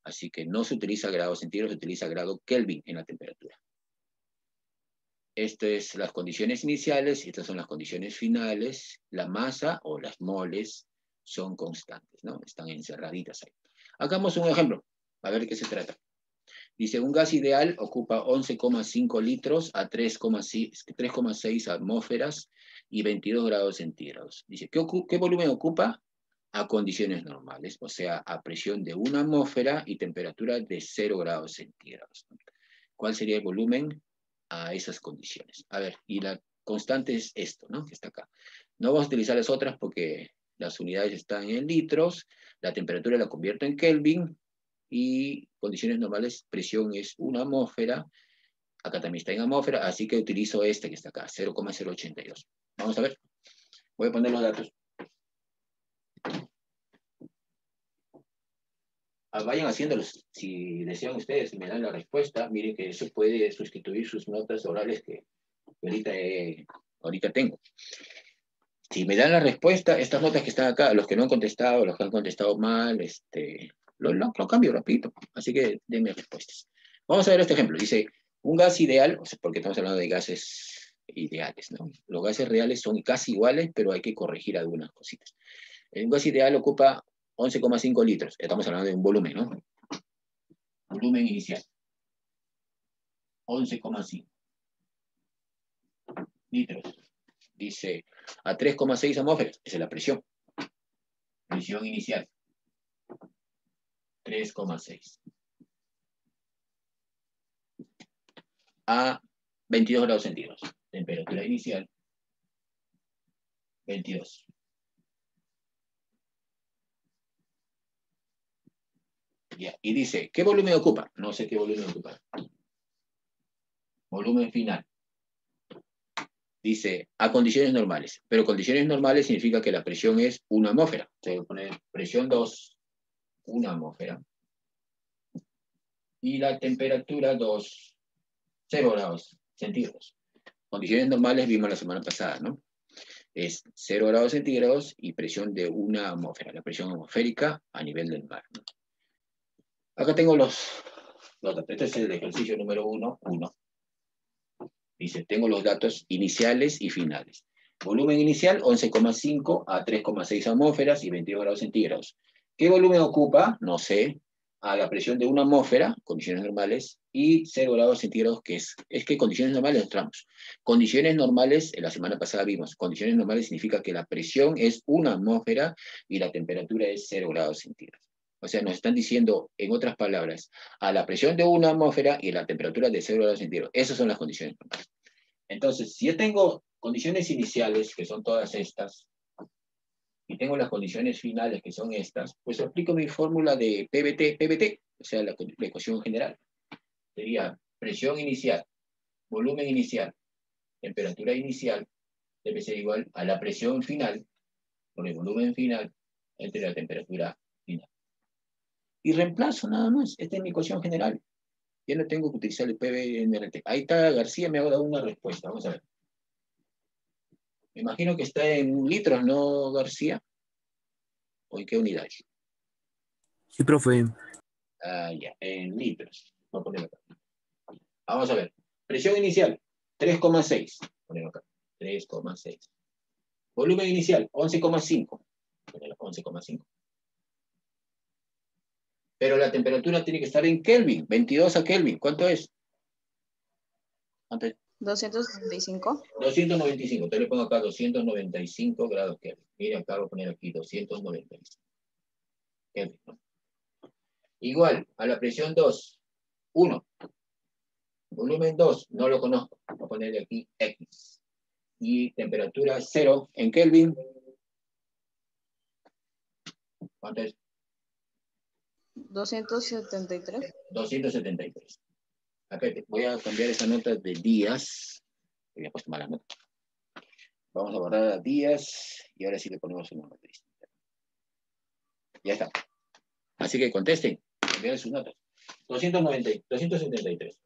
Así que no se utiliza grado centígrados, se utiliza grado Kelvin en la temperatura. Estas son las condiciones iniciales y estas son las condiciones finales. La masa o las moles son constantes, ¿no? Están encerraditas ahí. Hagamos un ejemplo, a ver de qué se trata. Dice, un gas ideal ocupa 11,5 litros a 3,6 atmósferas y 22 grados centígrados. Dice, ¿qué volumen ocupa? A condiciones normales, o sea, a presión de 1 atmósfera y temperatura de 0 grados centígrados. ¿Cuál sería el volumen a esas condiciones? A ver, y la constante es esto, ¿no? Que está acá. No vamos a utilizar las otras porque las unidades están en litros, la temperatura la convierto en Kelvin, y condiciones normales, presión es 1 atmósfera, acá también está en atmósfera, así que utilizo este que está acá, 0,082. Vamos a ver, voy a poner los datos. Vayan haciéndolos, si desean ustedes, si me dan la respuesta, miren que eso puede sustituir sus notas orales que ahorita tengo. Si me dan la respuesta, estas notas que están acá, los que no han contestado, los que han contestado mal, lo cambio rapidito. Así que denme respuestas. Vamos a ver este ejemplo. Dice, un gas ideal, o sea, porque estamos hablando de gases ideales, ¿no? Los gases reales son casi iguales, pero hay que corregir algunas cositas. Un gas ideal ocupa 11,5 litros. Estamos hablando de un volumen, ¿no? Volumen inicial. 11,5 litros. Dice, a 3,6 atmósferas. Esa es la presión. Presión inicial. 3,6. A 22 grados centígrados. Temperatura inicial, 22. Ya. Y dice, ¿qué volumen ocupa? No sé qué volumen ocupa. Volumen final. Dice, a condiciones normales. Pero condiciones normales significa que la presión es 1 atmósfera. Se va a poner presión 2, 1 atmósfera. Y la temperatura 2, 0 grados centígrados. Condiciones normales vimos la semana pasada, ¿no? Es 0 grados centígrados y presión de 1 atmósfera, la presión atmosférica a nivel del mar, ¿no? Acá tengo los datos. Este es el ejercicio número 1. Dice, tengo los datos iniciales y finales. Volumen inicial, 11,5 a 3,6 atmósferas y 22 grados centígrados. ¿Qué volumen ocupa? No sé. A la presión de 1 atmósfera, condiciones normales, y 0 grados centígrados, que es que condiciones normales entramos. Condiciones normales, la semana pasada vimos, condiciones normales significa que la presión es 1 atmósfera y la temperatura es 0 grados centígrados. O sea, nos están diciendo, en otras palabras, a la presión de 1 atmósfera y la temperatura de 0 grados centígrados. Esas son las condiciones normales. Entonces, si yo tengo condiciones iniciales, que son todas estas, y tengo las condiciones finales, que son estas, pues aplico mi fórmula de PBT, o sea, la ecuación general. Sería presión inicial, volumen inicial, temperatura inicial, debe ser igual a la presión final, con el volumen final, entre la temperatura final. Y reemplazo nada más. Esta es mi ecuación general. Ya no tengo que utilizar el PBNRT. Ahí está García, me ha dado una respuesta. Vamos a ver. Me imagino que está en litros, ¿no, García? ¿O en qué unidad? Sí, profe. Ya, en litros. Voy a ponerlo acá. Vamos a ver. Presión inicial, 3,6. Ponelo acá. 3,6. Volumen inicial, 11,5. Ponelo 11,5. Pero la temperatura tiene que estar en Kelvin, 22 a Kelvin. ¿Cuánto es? ¿Cuánto es? 295. 295. Entonces le pongo acá 295 grados Kelvin. Mira, acá voy a poner aquí 295 Kelvin, ¿no? Igual a la presión 2, 1. Volumen 2, no lo conozco. Voy a ponerle aquí X. y temperatura 0 en Kelvin. ¿Cuánto es? 273. 273. Acá voy a cambiar esa nota de días. Había puesto mala nota. Vamos a borrar a días y ahora sí le ponemos una nota distinta. Ya está. Así que contesten, cambiar sus notas. 273.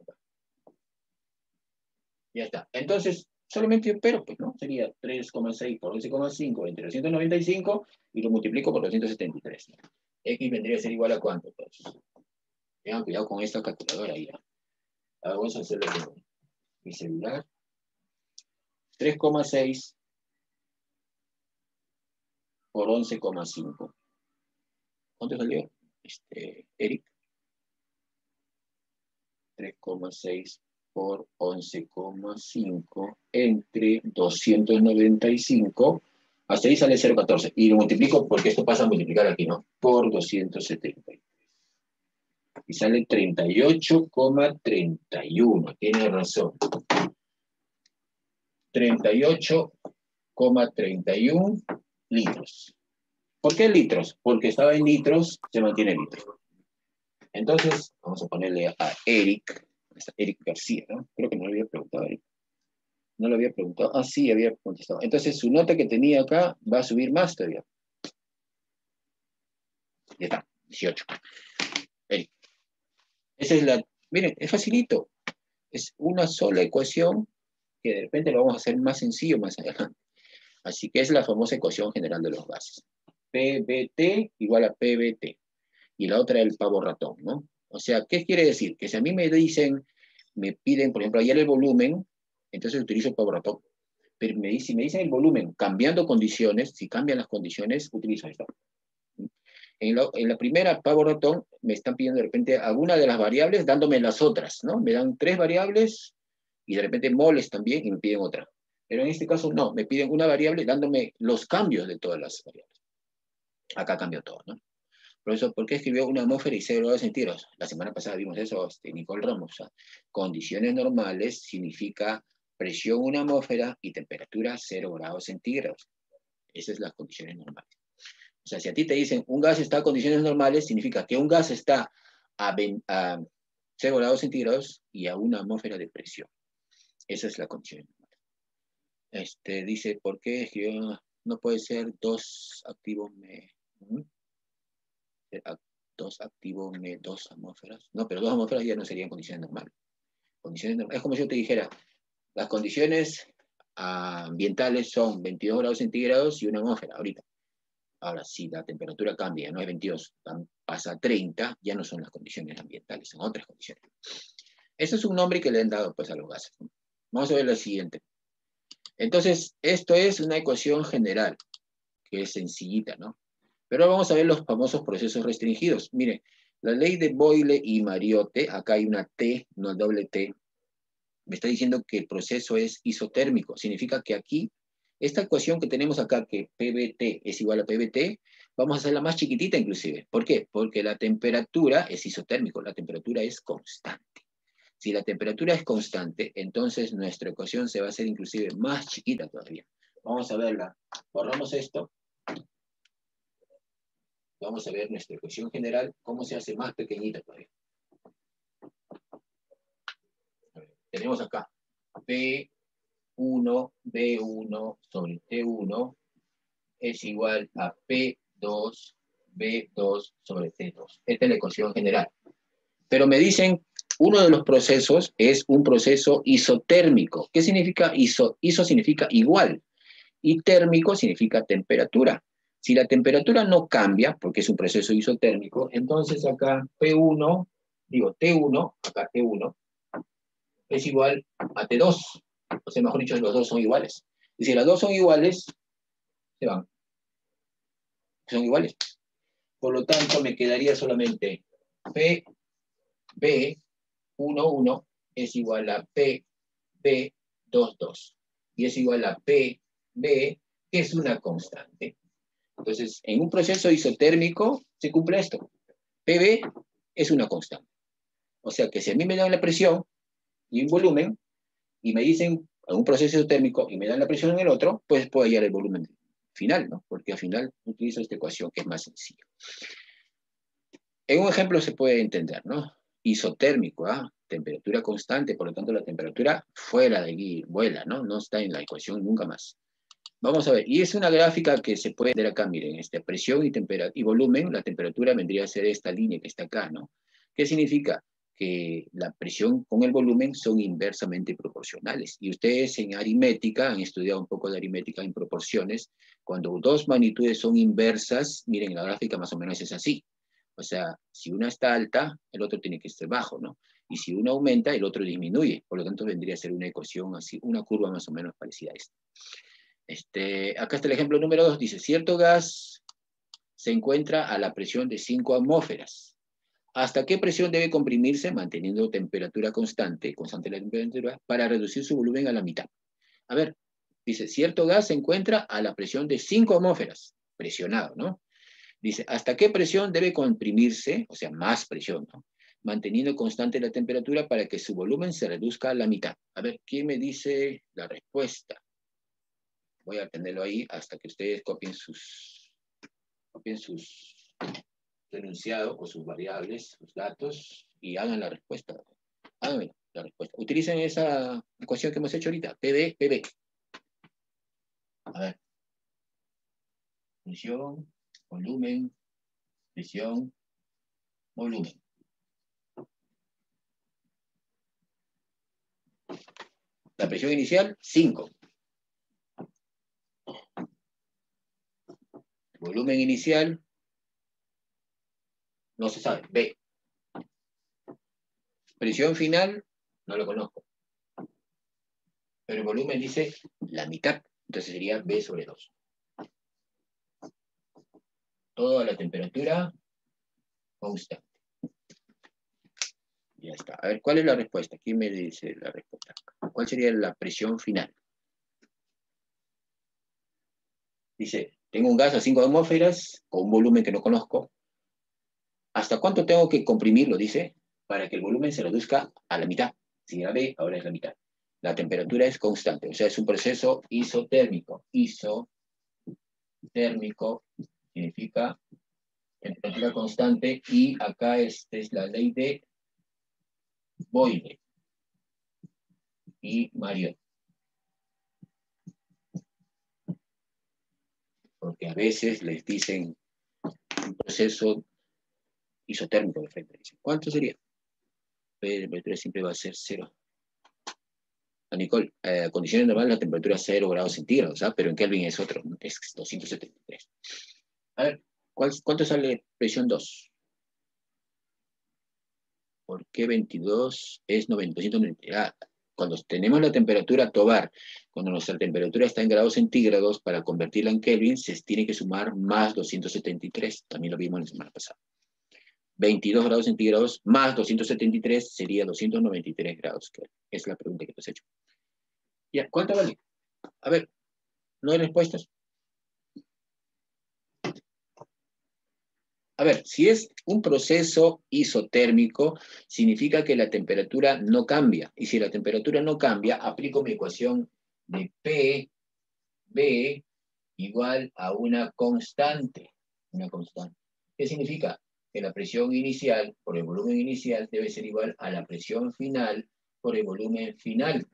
Ya está. Entonces, solamente pero, pues, ¿no? Sería 3,6 por 11,5 entre 295 y lo multiplico por 273. X vendría a ser igual a ¿cuánto? Entonces, tengan cuidado con esta calculadora ahí. Vamos a hacerlo con mi celular. 3,6 por 11,5. ¿Cuánto salió? Eric. 3,6 por 11,5 entre 295. Hasta ahí sale 0,14. Y lo multiplico porque esto pasa a multiplicar aquí, ¿no? Por 273. Y sale 38,31. Tiene razón. 38,31 litros. ¿Por qué litros? Porque estaba en litros, se mantiene en litros. Entonces, vamos a ponerle a Eric García, ¿no? Creo que no le había preguntado a Eric. No le había preguntado. Ah, sí, había contestado. Entonces, su nota que tenía acá va a subir más todavía. Ya está, 18. Eric. Esa es la... Miren, es facilito. Es una sola ecuación que de repente lo vamos a hacer más sencillo más adelante. Así que es la famosa ecuación general de los gases. PBT igual a PBT. Y la otra el pavo ratón, ¿no? O sea, ¿qué quiere decir? Que si a mí me dicen, me piden, por ejemplo, ayer el volumen, entonces utilizo el pavo ratón. Pero si me dicen el volumen cambiando condiciones, si cambian las condiciones, utilizo esto. En la primera pavo ratón me están pidiendo de repente alguna de las variables dándome las otras, ¿no? Me dan 3 variables y de repente moles también y me piden otra. Pero en este caso no, me piden una variable dándome los cambios de todas las variables. Acá cambió todo, ¿no? Profesor, ¿por qué escribió una atmósfera y 0 grados centígrados? La semana pasada vimos eso, Nicole Ramos. O sea, condiciones normales significa presión 1 atmósfera y temperatura 0 grados centígrados. Esas son las condiciones normales. O sea, si a ti te dicen un gas está a condiciones normales, significa que un gas está a 0 grados centígrados y a 1 atmósfera de presión. Esa es la condición normal. Dice, ¿por qué escribió? No puede ser 2 activos dos activos, 2 atmósferas. No, pero 2 atmósferas ya no serían condiciones normales. Es como si yo te dijera, las condiciones ambientales son 22 grados centígrados y 1 atmósfera ahorita. Ahora, si la temperatura cambia, no es 22, pasa a 30, ya no son las condiciones ambientales, son otras condiciones. Ese es un nombre que le han dado pues a los gases. Vamos a ver la siguiente. Entonces, esto es una ecuación general, que es sencillita, ¿no? Pero ahora vamos a ver los famosos procesos restringidos. Miren, la ley de Boyle y Mariotte, acá hay una T, no doble T, me está diciendo que el proceso es isotérmico. Significa que aquí, esta ecuación que tenemos acá, que PBT es igual a PBT, vamos a hacerla más chiquitita inclusive. ¿Por qué? Porque la temperatura es isotérmico, la temperatura es constante. Si la temperatura es constante, entonces nuestra ecuación se va a hacer inclusive más chiquita todavía. Vamos a verla. Borramos esto. Vamos a ver nuestra ecuación general, cómo se hace más pequeñita todavía. Tenemos acá P1, B1 sobre T1 es igual a P2, B2 sobre T2. Esta es la ecuación general. Pero me dicen, uno de los procesos es un proceso isotérmico. ¿Qué significa iso? Iso significa igual. Y térmico significa temperatura. Si la temperatura no cambia, porque es un proceso isotérmico, entonces acá T1, acá T1, es igual a T2. O sea, mejor dicho, los dos son iguales. Y si las dos son iguales, se van. Son iguales. Por lo tanto, me quedaría solamente PB11 es igual a PB22. Y es igual a PB, que es una constante. Entonces, en un proceso isotérmico se cumple esto. PB es una constante. O sea que si a mí me dan la presión y un volumen, y me dicen en un proceso isotérmico y me dan la presión en el otro, pues puedo hallar el volumen final, ¿no? Porque al final utilizo esta ecuación que es más sencilla. En un ejemplo se puede entender, ¿no? Isotérmico, ¿ah? Temperatura constante, por lo tanto la temperatura fuera de aquí vuela, ¿no? No está en la ecuación nunca más. Vamos a ver, y es una gráfica que se puede ver acá, miren, presión y volumen, la temperatura vendría a ser esta línea que está acá, ¿no? ¿Qué significa? Que la presión con el volumen son inversamente proporcionales. Y ustedes en aritmética han estudiado un poco de aritmética en proporciones. Cuando dos magnitudes son inversas, miren, la gráfica más o menos es así. O sea, si una está alta, el otro tiene que estar bajo, ¿no? Y si uno aumenta, el otro disminuye. Por lo tanto, vendría a ser una ecuación así, una curva más o menos parecida a esta. Acá está el ejemplo número 2. Dice, cierto gas se encuentra a la presión de 5 atmósferas. ¿Hasta qué presión debe comprimirse manteniendo temperatura constante la temperatura, para reducir su volumen a la mitad? A ver, dice, cierto gas se encuentra a la presión de 5 atmósferas, presionado, ¿no? Dice, ¿hasta qué presión debe comprimirse? O sea, más presión, ¿no? Manteniendo constante la temperatura para que su volumen se reduzca a la mitad. A ver, ¿quién me dice la respuesta? Voy a tenerlo ahí hasta que ustedes copien sus enunciados o sus variables, sus datos, y hagan la respuesta. Háganme la respuesta. Utilicen esa ecuación que hemos hecho ahorita, PV, PV. A ver. Presión, volumen, presión, volumen. La presión inicial, 5. Volumen inicial, no se sabe, B. Presión final, no lo conozco. Pero el volumen dice la mitad, entonces sería B sobre 2. Todo a la temperatura constante. Ya está. A ver, ¿cuál es la respuesta? ¿Quién me dice la respuesta? ¿Cuál sería la presión final? Dice, tengo un gas a 5 atmósferas con un volumen que no conozco. ¿Hasta cuánto tengo que comprimirlo? Dice, para que el volumen se reduzca a la mitad. Si era B, ahora es la mitad. La temperatura es constante, o sea, es un proceso isotérmico. Isotérmico significa temperatura constante, y acá esta es la ley de Boyle y Mariot. Porque a veces les dicen un proceso isotérmico de frente. ¿Cuánto sería? La temperatura siempre va a ser 0. A Nicole, condiciones normales la temperatura es 0 grados centígrados, ¿ah? Pero en Kelvin es otro, es 273. A ver, ¿cuánto sale presión 2? ¿Por qué 22 es 290? Cuando tenemos la temperatura tobar, cuando nuestra temperatura está en grados centígrados, para convertirla en Kelvin, se tiene que sumar más 273. También lo vimos la semana pasada. 22 grados centígrados más 273 sería 293 grados. Es la pregunta que te has hecho. Ya, ¿cuánto vale? A ver, ¿no hay respuestas? A ver, si es un proceso isotérmico, significa que la temperatura no cambia. Y si la temperatura no cambia, aplico mi ecuación de PV igual a una constante. Una constante. ¿Qué significa? Que la presión inicial por el volumen inicial debe ser igual a la presión final por el volumen final.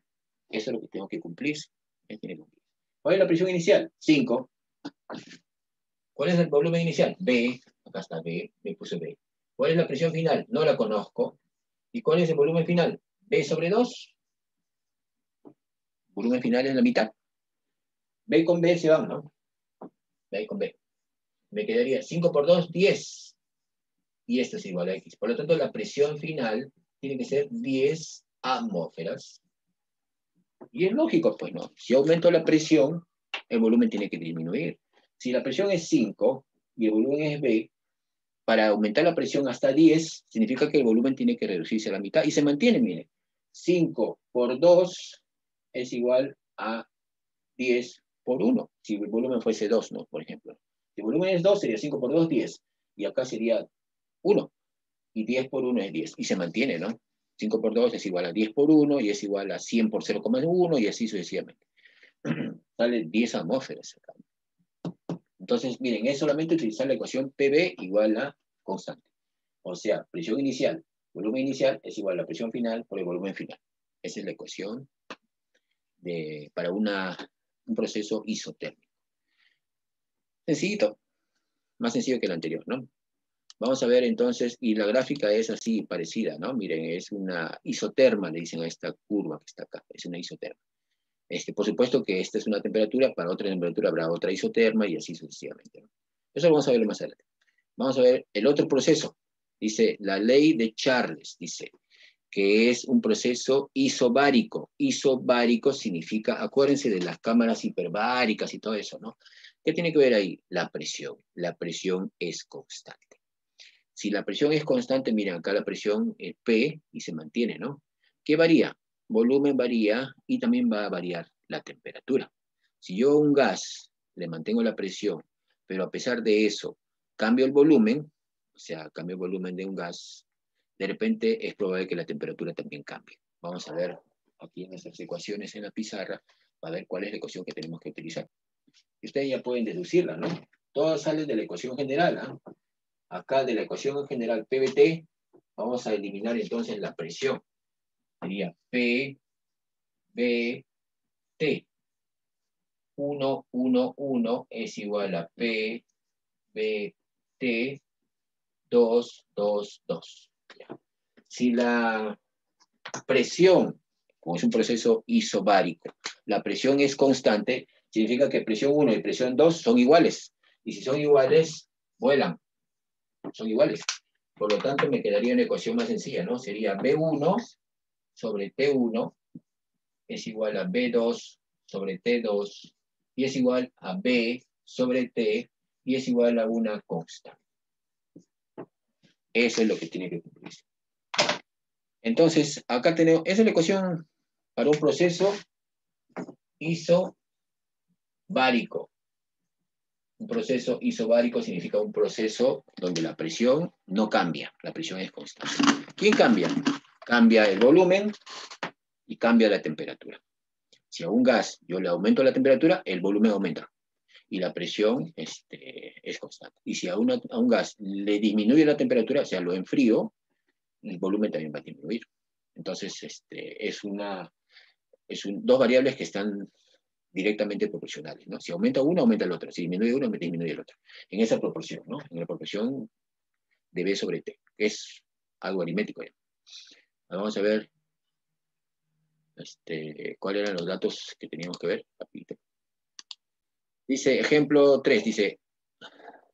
Eso es lo que tengo que cumplir. ¿Cuál es la presión inicial? 5. ¿Cuál es el volumen inicial? B. Acá está B. Me puse B. ¿Cuál es la presión final? No la conozco. ¿Y cuál es el volumen final? B sobre 2. Volumen final es la mitad. B con B se van, ¿no? B con B. Me quedaría 5 por 2, 10. Y esto es igual a X. Por lo tanto, la presión final tiene que ser 10 atmósferas. Y es lógico, pues, ¿no? Si aumento la presión, el volumen tiene que disminuir. Si la presión es 5 y el volumen es B, para aumentar la presión hasta 10, significa que el volumen tiene que reducirse a la mitad. Y se mantiene, mire. 5 por 2 es igual a 10 por 1. Si el volumen fuese 2, ¿no? Por ejemplo. Si el volumen es 2, sería 5 por 2, 10. Y acá sería 1. Y 10 por 1 es 10. Y se mantiene, ¿no? 5 por 2 es igual a 10 por 1, y es igual a 100 por 0,1, y así sucesivamente. Sale 10 atmósferas acá. Entonces, miren, es solamente utilizar la ecuación PV igual a constante. O sea, presión inicial, volumen inicial es igual a la presión final por el volumen final. Esa es la ecuación para un proceso isotérmico. Sencillito, más sencillo que el anterior, ¿no? Vamos a ver entonces, y la gráfica es así, parecida, ¿no? Miren, es una isoterma, le dicen a esta curva que está acá, es una isoterma. Por supuesto que esta es una temperatura, para otra temperatura habrá otra isoterma y así sucesivamente, ¿no? Eso lo vamos a ver más adelante. Vamos a ver el otro proceso. Dice, la ley de Charles, dice, que es un proceso isobárico. Isobárico significa, acuérdense de las cámaras hiperbáricas y todo eso, ¿no? ¿Qué tiene que ver ahí? La presión. La presión es constante. Si la presión es constante, miren, acá la presión es P y se mantiene, ¿no? ¿Qué varía? Volumen varía y también va a variar la temperatura. Si yo a un gas le mantengo la presión, pero a pesar de eso cambio el volumen, o sea, cambio el volumen de un gas, de repente es probable que la temperatura también cambie. Vamos a ver aquí en nuestras ecuaciones en la pizarra, para ver cuál es la ecuación que tenemos que utilizar. Y ustedes ya pueden deducirla, ¿no? Todo sale de la ecuación general, ¿no? Acá de la ecuación general PVT, vamos a eliminar entonces la presión. Sería P, B, T. 1, 1, 1 es igual a P, B, T, 2, 2, 2. Si la presión, como es un proceso isobárico, la presión es constante, significa que presión 1 y presión 2 son iguales. Y si son iguales, vuelan. Son iguales. Por lo tanto, me quedaría una ecuación más sencilla, ¿no? Sería B1 sobre T1 es igual a B2 sobre T2 y es igual a B sobre T y es igual a una constante. Eso es lo que tiene que cumplirse. Entonces, acá tenemos, esa es la ecuación para un proceso isobárico. Un proceso isobárico significa un proceso donde la presión no cambia, la presión es constante. ¿Quién cambia? Cambia el volumen y cambia la temperatura. Si a un gas yo le aumento la temperatura, el volumen aumenta y la presión es constante. Y si a un gas le disminuye la temperatura, o sea, lo enfrío, el volumen también va a disminuir. Entonces, dos variables que están directamente proporcionales, ¿no? Si aumenta uno, aumenta el otro. Si disminuye uno, disminuye el otro. En esa proporción, ¿no? En la proporción de B sobre T, que es algo aritmético ya. Vamos a ver cuáles eran los datos que teníamos que ver. Rapidito. Dice, ejemplo 3, dice,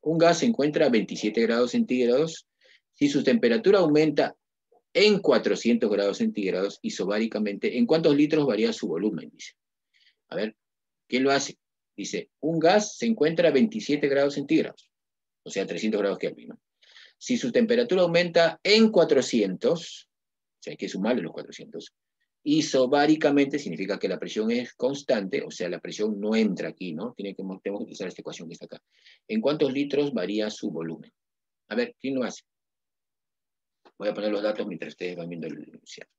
un gas se encuentra a 27 grados centígrados. Si su temperatura aumenta en 400 grados centígrados isobáricamente, ¿en cuántos litros varía su volumen? Dice. A ver, ¿quién lo hace? Dice, un gas se encuentra a 27 grados centígrados, o sea, 300 grados Kelvin, ¿no? Si su temperatura aumenta en 400, o sea, hay que sumarle los 400, isobáricamente significa que la presión es constante, o sea, la presión no entra aquí, ¿no? Tenemos que utilizar esta ecuación que está acá. ¿En cuántos litros varía su volumen? A ver, ¿quién lo hace? Voy a poner los datos mientras ustedes van viendo el enunciado.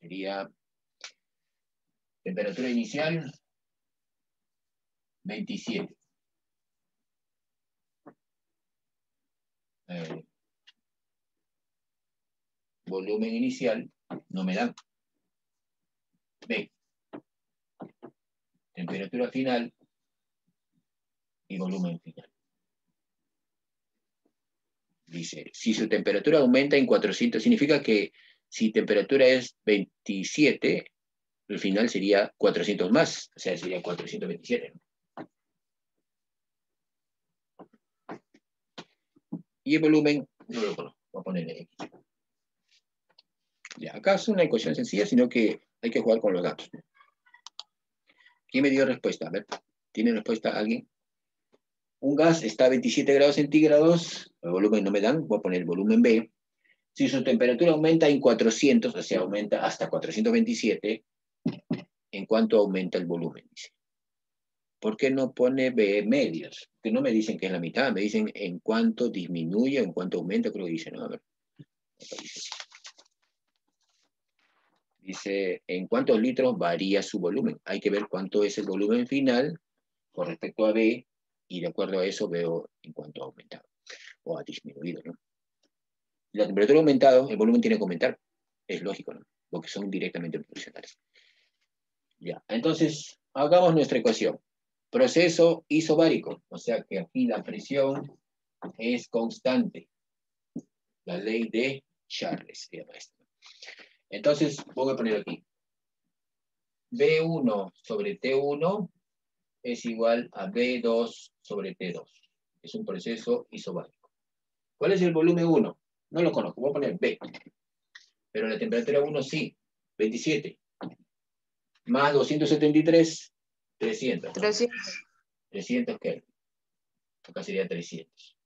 Sería temperatura inicial 27. Volumen inicial no me dan. B. Temperatura final y volumen final. Dice, si su temperatura aumenta en 400, significa que si temperatura es 27, el final sería 400 más, o sea, sería 427, ¿no? Y el volumen, no lo conozco, voy a ponerle X. Ya, acá es una ecuación sencilla, sino que hay que jugar con los datos. ¿Quién me dio respuesta? A ver, ¿tiene respuesta alguien? Un gas está a 27 grados centígrados, el volumen no me dan, voy a poner el volumen B. Si su temperatura aumenta en 400, o sea, aumenta hasta 427, ¿en cuánto aumenta el volumen? Dice. ¿Por qué no pone B medios? Que no me dicen que es la mitad, me dicen en cuánto disminuye, en cuánto aumenta, creo que dicen, ¿no? A ver. Dice, ¿en cuántos litros varía su volumen? Hay que ver cuánto es el volumen final con respecto a B, y de acuerdo a eso veo en cuánto ha aumentado o ha disminuido, ¿no? La temperatura ha aumentado, el volumen tiene que aumentar. Es lógico, ¿no? Porque son directamente proporcionales. Ya, entonces, hagamos nuestra ecuación. Proceso isobárico, o sea que aquí la presión es constante. La ley de Charles se llama esto. Entonces, voy a poner aquí. B1 sobre T1 es igual a B2 sobre T2. Es un proceso isobárico. ¿Cuál es el volumen 1? No lo conozco, voy a poner B. Pero la temperatura 1 sí, 27. Más 273, 300. 300. 300 Kelvin. Acá sería 300.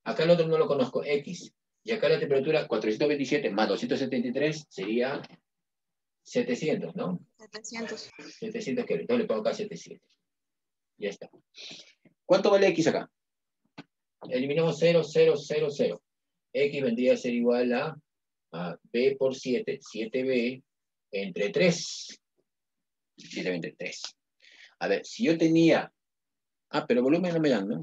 Acá el otro no lo conozco, X. Y acá la temperatura 427 más 273 sería 700, ¿no? 700. 700 Kelvin. Entonces le pongo acá 700. Ya está. ¿Cuánto vale X acá? Eliminamos 0, 0, 0, 0. X vendría a ser igual a B por 7, 7B entre 3. 7B entre 3. A ver, si yo tenía... Ah, pero volumen no me dan, ¿no?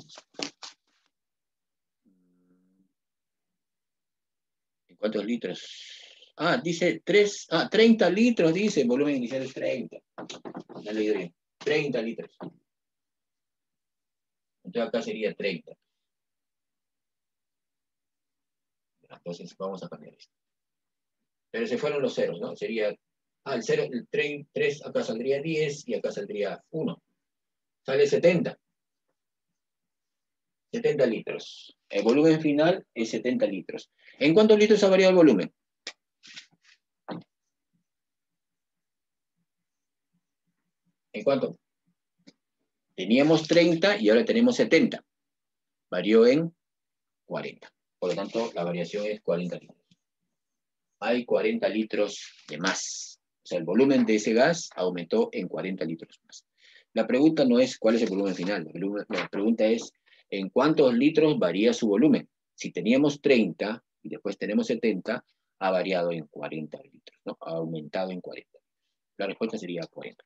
¿En cuántos litros? Ah, dice 30 litros, dice. Volumen inicial es 30. Ya le diré. 30 litros. Entonces acá sería 30. Entonces vamos a cambiar esto. Pero se fueron los ceros, ¿no? Sería... el 0, el 3, acá saldría 10 y acá saldría 1. Sale 70. 70 litros. El volumen final es 70 litros. ¿En cuántos litros ha variado el volumen? ¿En cuánto? Teníamos 30 y ahora tenemos 70. Varió en 40. Por lo tanto, la variación es 40 litros. Hay 40 litros de más. O sea, el volumen de ese gas aumentó en 40 litros más. La pregunta no es cuál es el volumen final. La pregunta es en cuántos litros varía su volumen. Si teníamos 30 y después tenemos 70, ha variado en 40 litros, ¿no? Ha aumentado en 40. La respuesta sería 40.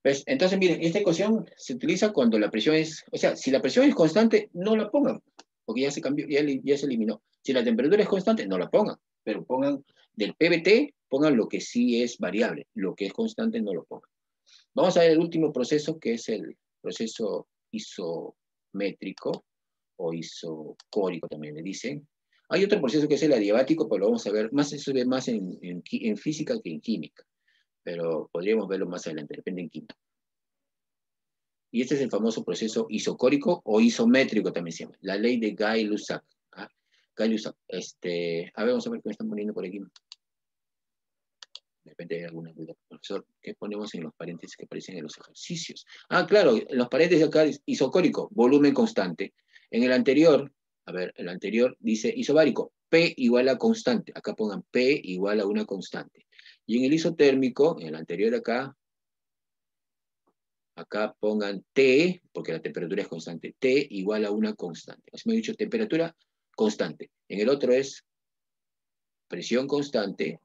¿Ves? Entonces, miren, esta ecuación se utiliza cuando la presión es... O sea, si la presión es constante, no la pongan, porque ya se cambió, ya se eliminó. Si la temperatura es constante, no la pongan, pero pongan del PVT, pongan lo que sí es variable. Lo que es constante, no lo pongan. Vamos a ver el último proceso, que es el proceso isométrico, o isocórico también le dicen. Hay otro proceso que es el adiabático, pero lo vamos a ver, más se ve más en física que en química, pero podríamos verlo más adelante, depende en química. Y este es el famoso proceso isocórico o isométrico también se llama, la ley de Gay-Lussac. ¿Ah? Gay-Lussac, a ver, vamos a ver qué me están poniendo por aquí. De repente hay alguna duda, profesor, ¿qué ponemos en los paréntesis que aparecen en los ejercicios? Ah, claro, en los paréntesis acá es isocórico, volumen constante. En el anterior, a ver, el anterior dice isobárico, P igual a constante. Acá pongan P igual a una constante. Y en el isotérmico, en el anterior acá pongan T, porque la temperatura es constante, T igual a una constante. Así me he dicho, temperatura constante. En el otro es presión constante.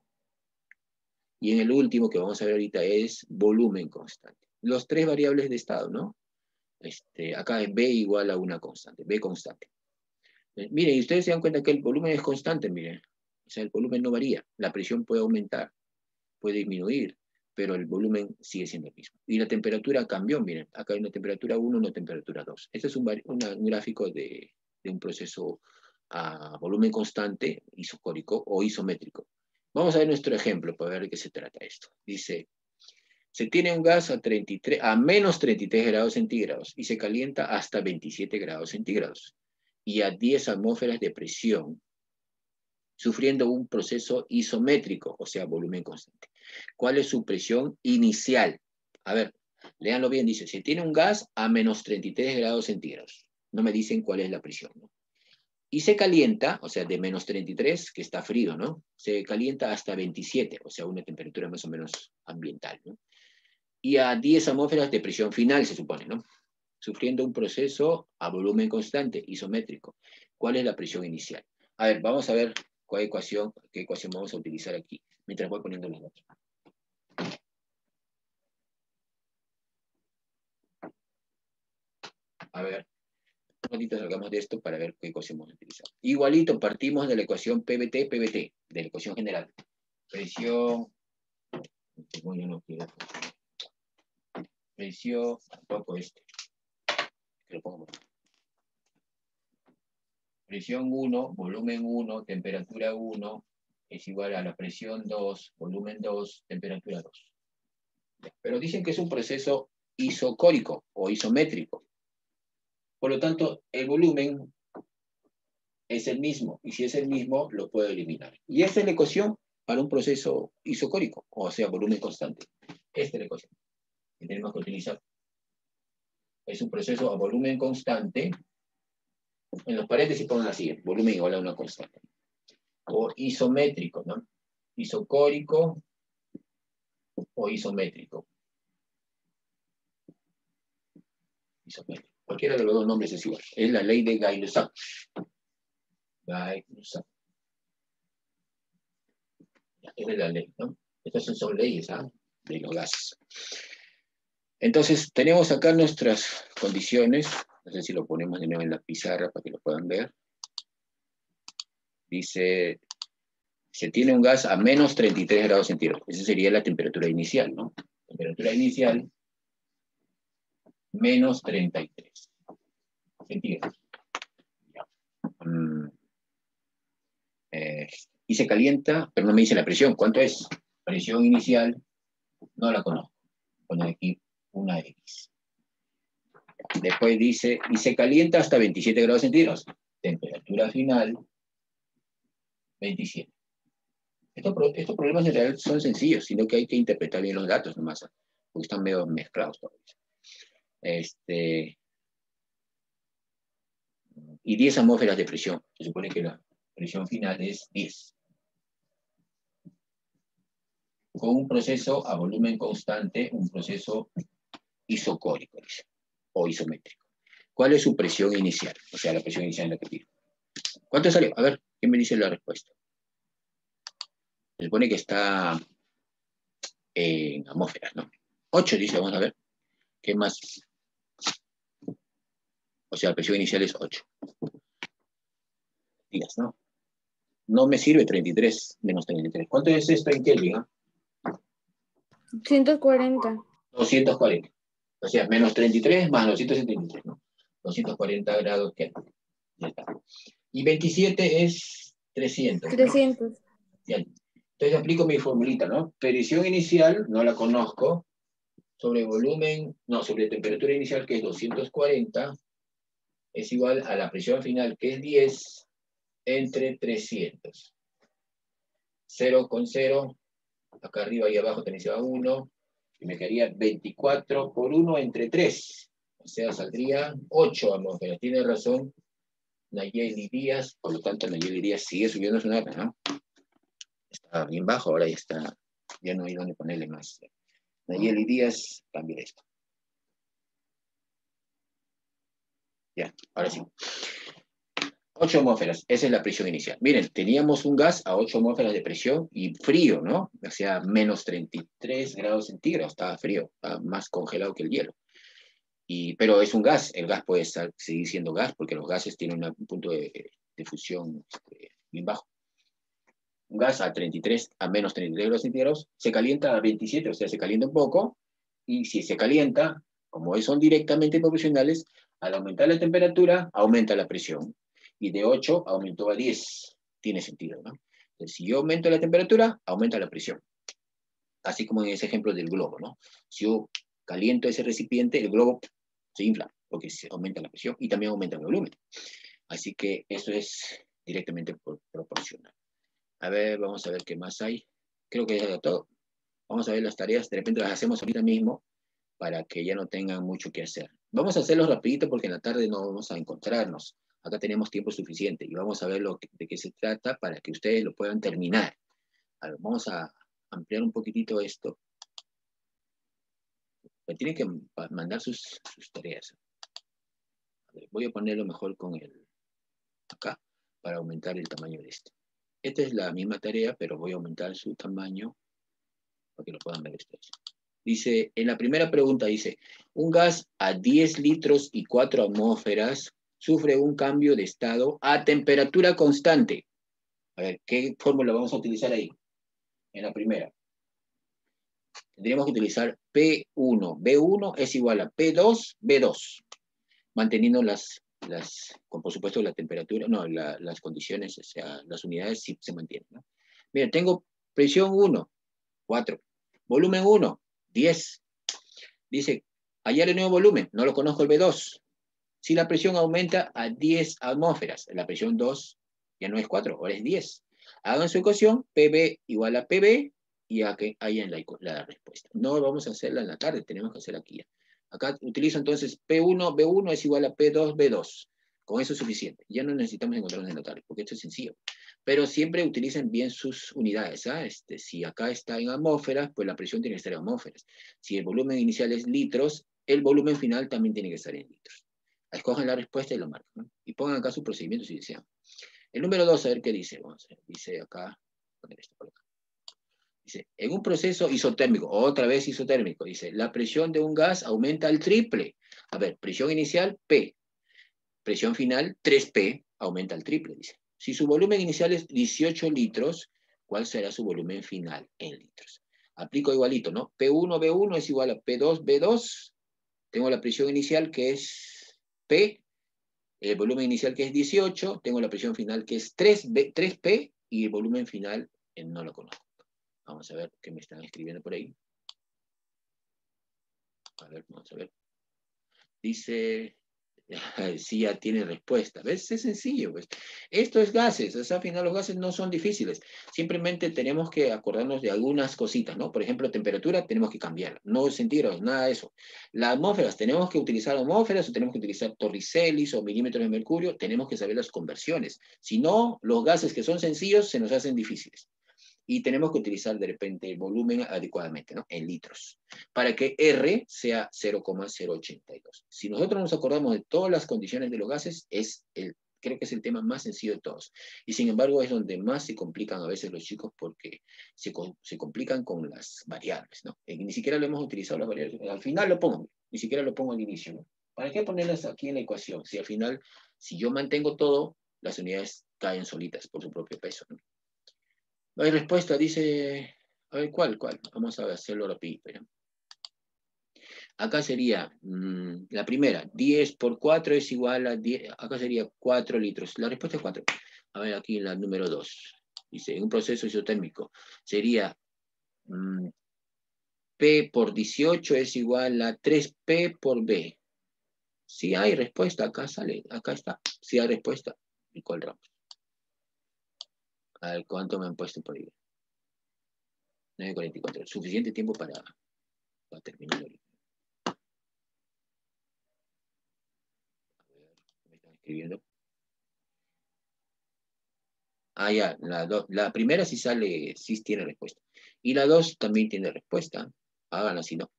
Y en el último que vamos a ver ahorita es volumen constante. Los tres variables de estado, ¿no? Acá es B igual a una constante, B constante. Miren, y ustedes se dan cuenta que el volumen es constante, miren. O sea, el volumen no varía. La presión puede aumentar, puede disminuir, pero el volumen sigue siendo el mismo. Y la temperatura cambió, miren. Acá hay una temperatura 1, una temperatura 2. Este es un gráfico de un proceso a volumen constante, isocórico o isométrico. Vamos a ver nuestro ejemplo para ver de qué se trata esto. Dice, se tiene un gas a menos 33 grados centígrados y se calienta hasta 27 grados centígrados y a 10 atmósferas de presión, sufriendo un proceso isométrico, o sea, volumen constante. ¿Cuál es su presión inicial? A ver, léanlo bien, dice, se tiene un gas a menos 33 grados centígrados. No me dicen cuál es la presión, ¿no? Y se calienta, o sea, de menos 33, que está frío, ¿no? Se calienta hasta 27, o sea, una temperatura más o menos ambiental, ¿no? y a 10 atmósferas de presión final, se supone, ¿no? Sufriendo un proceso a volumen constante, isométrico. ¿Cuál es la presión inicial? A ver, vamos a ver qué ecuación vamos a utilizar aquí, mientras voy poniendo los datos. A ver, un ratito salgamos de esto para ver qué ecuación vamos a utilizar. Igualito, partimos de la ecuación PVT, de la ecuación general. Presión, bueno, no quiero. Presión, tampoco que lo pongo. Presión 1, volumen 1, temperatura 1, es igual a la presión 2, volumen 2, temperatura 2. Pero dicen que es un proceso isocórico o isométrico. Por lo tanto, el volumen es el mismo, y si es el mismo, lo puedo eliminar. Y esta es la ecuación para un proceso isocórico, o sea, volumen constante. Esta es la ecuación que tenemos que utilizar. Es un proceso a volumen constante. En los paréntesis pongan así, volumen igual a una constante. O isométrico, ¿no? Isocórico o isométrico. Isométrico. Cualquiera de los dos nombres es igual. Es la ley de Gay-Lussac. Gay-Lussac. Esa es la ley, ¿no? Estas son leyes, ¿ah? De los gases. Entonces, tenemos acá nuestras condiciones. No sé si lo ponemos de nuevo en la pizarra para que lo puedan ver. Dice, se tiene un gas a menos 33 grados centígrados. Esa sería la temperatura inicial, ¿no? Temperatura inicial, menos 33 centígrados. Y se calienta, pero no me dice la presión. ¿Cuánto es? Presión inicial, no la conozco. Poner aquí una X. Después dice, y se calienta hasta 27 grados centígrados. Temperatura final, 27. Estos problemas en realidad son sencillos, sino que hay que interpretar bien los datos nomás, porque están medio mezclados todavía. Y 10 atmósferas de presión. Se supone que la presión final es 10. Con un proceso a volumen constante, un proceso isocórico, dice, o isométrico. ¿Cuál es su presión inicial? O sea, la presión inicial en la que tiro. ¿Cuánto salió? A ver, ¿quién me dice la respuesta? Se supone que está en atmósferas, ¿no? 8, dice, vamos a ver. ¿Qué más? O sea, la presión inicial es 8. Días, ¿no? No me sirve 33 menos 33. ¿Cuánto es esto en Kelvin? 140. 240. O sea, menos 33 más 273, ¿no? 240 grados Kelvin. Ya está. Y 27 es 300. 300. ¿No? Bien. Entonces aplico mi formulita, ¿no? Presión inicial, no la conozco, sobre volumen, no, sobre temperatura inicial, que es 240, es igual a la presión final, que es 10, entre 300. 0 con 0, acá arriba y abajo tenéis 1, y me quedaría 24 por 1 entre 3. O sea, saldría 8 atmósferas. Tiene razón Nayeli Díaz, por lo tanto Nayeli Díaz sigue subiendo su nota, ¿no? Está bien bajo, ahora ya está, ya no hay dónde ponerle más. Nayeli Díaz, cambia esto. Ya, ahora sí. 8 atmósferas, esa es la presión inicial. Miren, teníamos un gas a 8 atmósferas de presión y frío, ¿no? O sea, menos 33 grados centígrados, estaba frío, estaba más congelado que el hielo. Pero es un gas, el gas puede seguir siendo gas porque los gases tienen un punto de fusión bien bajo. Un gas a menos 33 grados centígrados se calienta a 27, o sea, se calienta un poco, y si se calienta, como son directamente proporcionales, al aumentar la temperatura, aumenta la presión. Y de 8 aumentó a 10. Tiene sentido, ¿no? Entonces, si yo aumento la temperatura, aumenta la presión. Así como en ese ejemplo del globo, ¿no? Si yo caliento ese recipiente, el globo se infla, porque se aumenta la presión y también aumenta el volumen. Así que eso es directamente proporcional. A ver, vamos a ver qué más hay. Creo que ya era todo. Vamos a ver las tareas, de repente las hacemos ahorita mismo, para que ya no tengan mucho que hacer. Vamos a hacerlo rapidito porque en la tarde no vamos a encontrarnos. Acá tenemos tiempo suficiente y vamos a ver de qué se trata para que ustedes lo puedan terminar. A ver, vamos a ampliar un poquitito esto. Pero tienen que mandar sus tareas. A ver, voy a ponerlo mejor con acá, para aumentar el tamaño de este. Esta es la misma tarea, pero voy a aumentar su tamaño para que lo puedan ver ustedes. Dice, en la primera pregunta dice, un gas a 10 litros y 4 atmósferas sufre un cambio de estado a temperatura constante. A ver, ¿qué fórmula vamos a utilizar ahí? En la primera. Tendríamos que utilizar P1. B1 es igual a P2, B2. Manteniendo por supuesto, la temperatura, no, las condiciones, o sea, las unidades sí se mantienen, ¿no? Mira, tengo presión 1, 4. Volumen 1, 10. Dice, hallar el nuevo volumen, no lo conozco el B2. Si la presión aumenta a 10 atmósferas, la presión 2 ya no es 4, ahora es 10. Hagan su ecuación, PB igual a PB, y aquí hay en la respuesta. No vamos a hacerla en la tarde, tenemos que hacerla aquí. Acá utilizo entonces P1, B1 es igual a P2, B2. Con eso es suficiente. Ya no necesitamos encontrarnos en la tarde, porque esto es sencillo. Pero siempre utilicen bien sus unidades. ¿Ah? Si acá está en atmósferas, pues la presión tiene que estar en atmósferas. Si el volumen inicial es litros, el volumen final también tiene que estar en litros. Escogen la respuesta y lo marcan, ¿no? Y pongan acá su procedimiento si desean. El número 2, a ver qué dice. Vamos a ver. Dice acá, poner esto por acá. Dice, en un proceso isotérmico, otra vez isotérmico, dice, la presión de un gas aumenta al triple. A ver, presión inicial, P. Presión final, 3P, aumenta al triple, dice. Si su volumen inicial es 18 litros, ¿cuál será su volumen final en litros? Aplico igualito, ¿no? P1, B1 es igual a P2, B2. Tengo la presión inicial que es P, el volumen inicial que es 18, tengo la presión final que es 3P y el volumen final no lo conozco. Vamos a ver qué me están escribiendo por ahí. A ver, vamos a ver. Dice, sí, ya tiene respuesta. ¿Ves? Es sencillo, pues. Esto es gases, o sea, al final los gases no son difíciles. Simplemente tenemos que acordarnos de algunas cositas, ¿no? Por ejemplo, temperatura tenemos que cambiarla. No centígrados, nada de eso. Las atmósferas, tenemos que utilizar atmósferas o tenemos que utilizar torricelis o milímetros de mercurio. Tenemos que saber las conversiones. Si no, los gases que son sencillos se nos hacen difíciles. Y tenemos que utilizar de repente el volumen adecuadamente, ¿no? En litros, para que R sea 0,082. Si nosotros nos acordamos de todas las condiciones de los gases, creo que es el tema más sencillo de todos. Y sin embargo es donde más se complican a veces los chicos porque se complican con las variables, ¿no? Ni siquiera lo hemos utilizado las variables. Al final lo pongo, ni siquiera lo pongo al inicio, ¿no? ¿Para qué ponerlas aquí en la ecuación? Si al final, si yo mantengo todo, las unidades caen solitas por su propio peso, ¿no? No hay respuesta, dice... A ver, ¿cuál? Vamos a hacerlo rapidito. Acá sería, la primera, 10 por 4 es igual a 10, acá sería 4 litros. La respuesta es 4. A ver, aquí la número 2. Dice, en un proceso isotérmico sería P por 18 es igual a 3P por B. Si hay respuesta, acá sale, acá está. Si hay respuesta, ¿y cuál ramos? A ver, ¿cuánto me han puesto por ahí? 9:44. Suficiente tiempo para terminar ahorita. A ver, me están escribiendo. Ah, ya, la primera sí sale, sí tiene respuesta. Y la 2 también tiene respuesta. Háganla si no.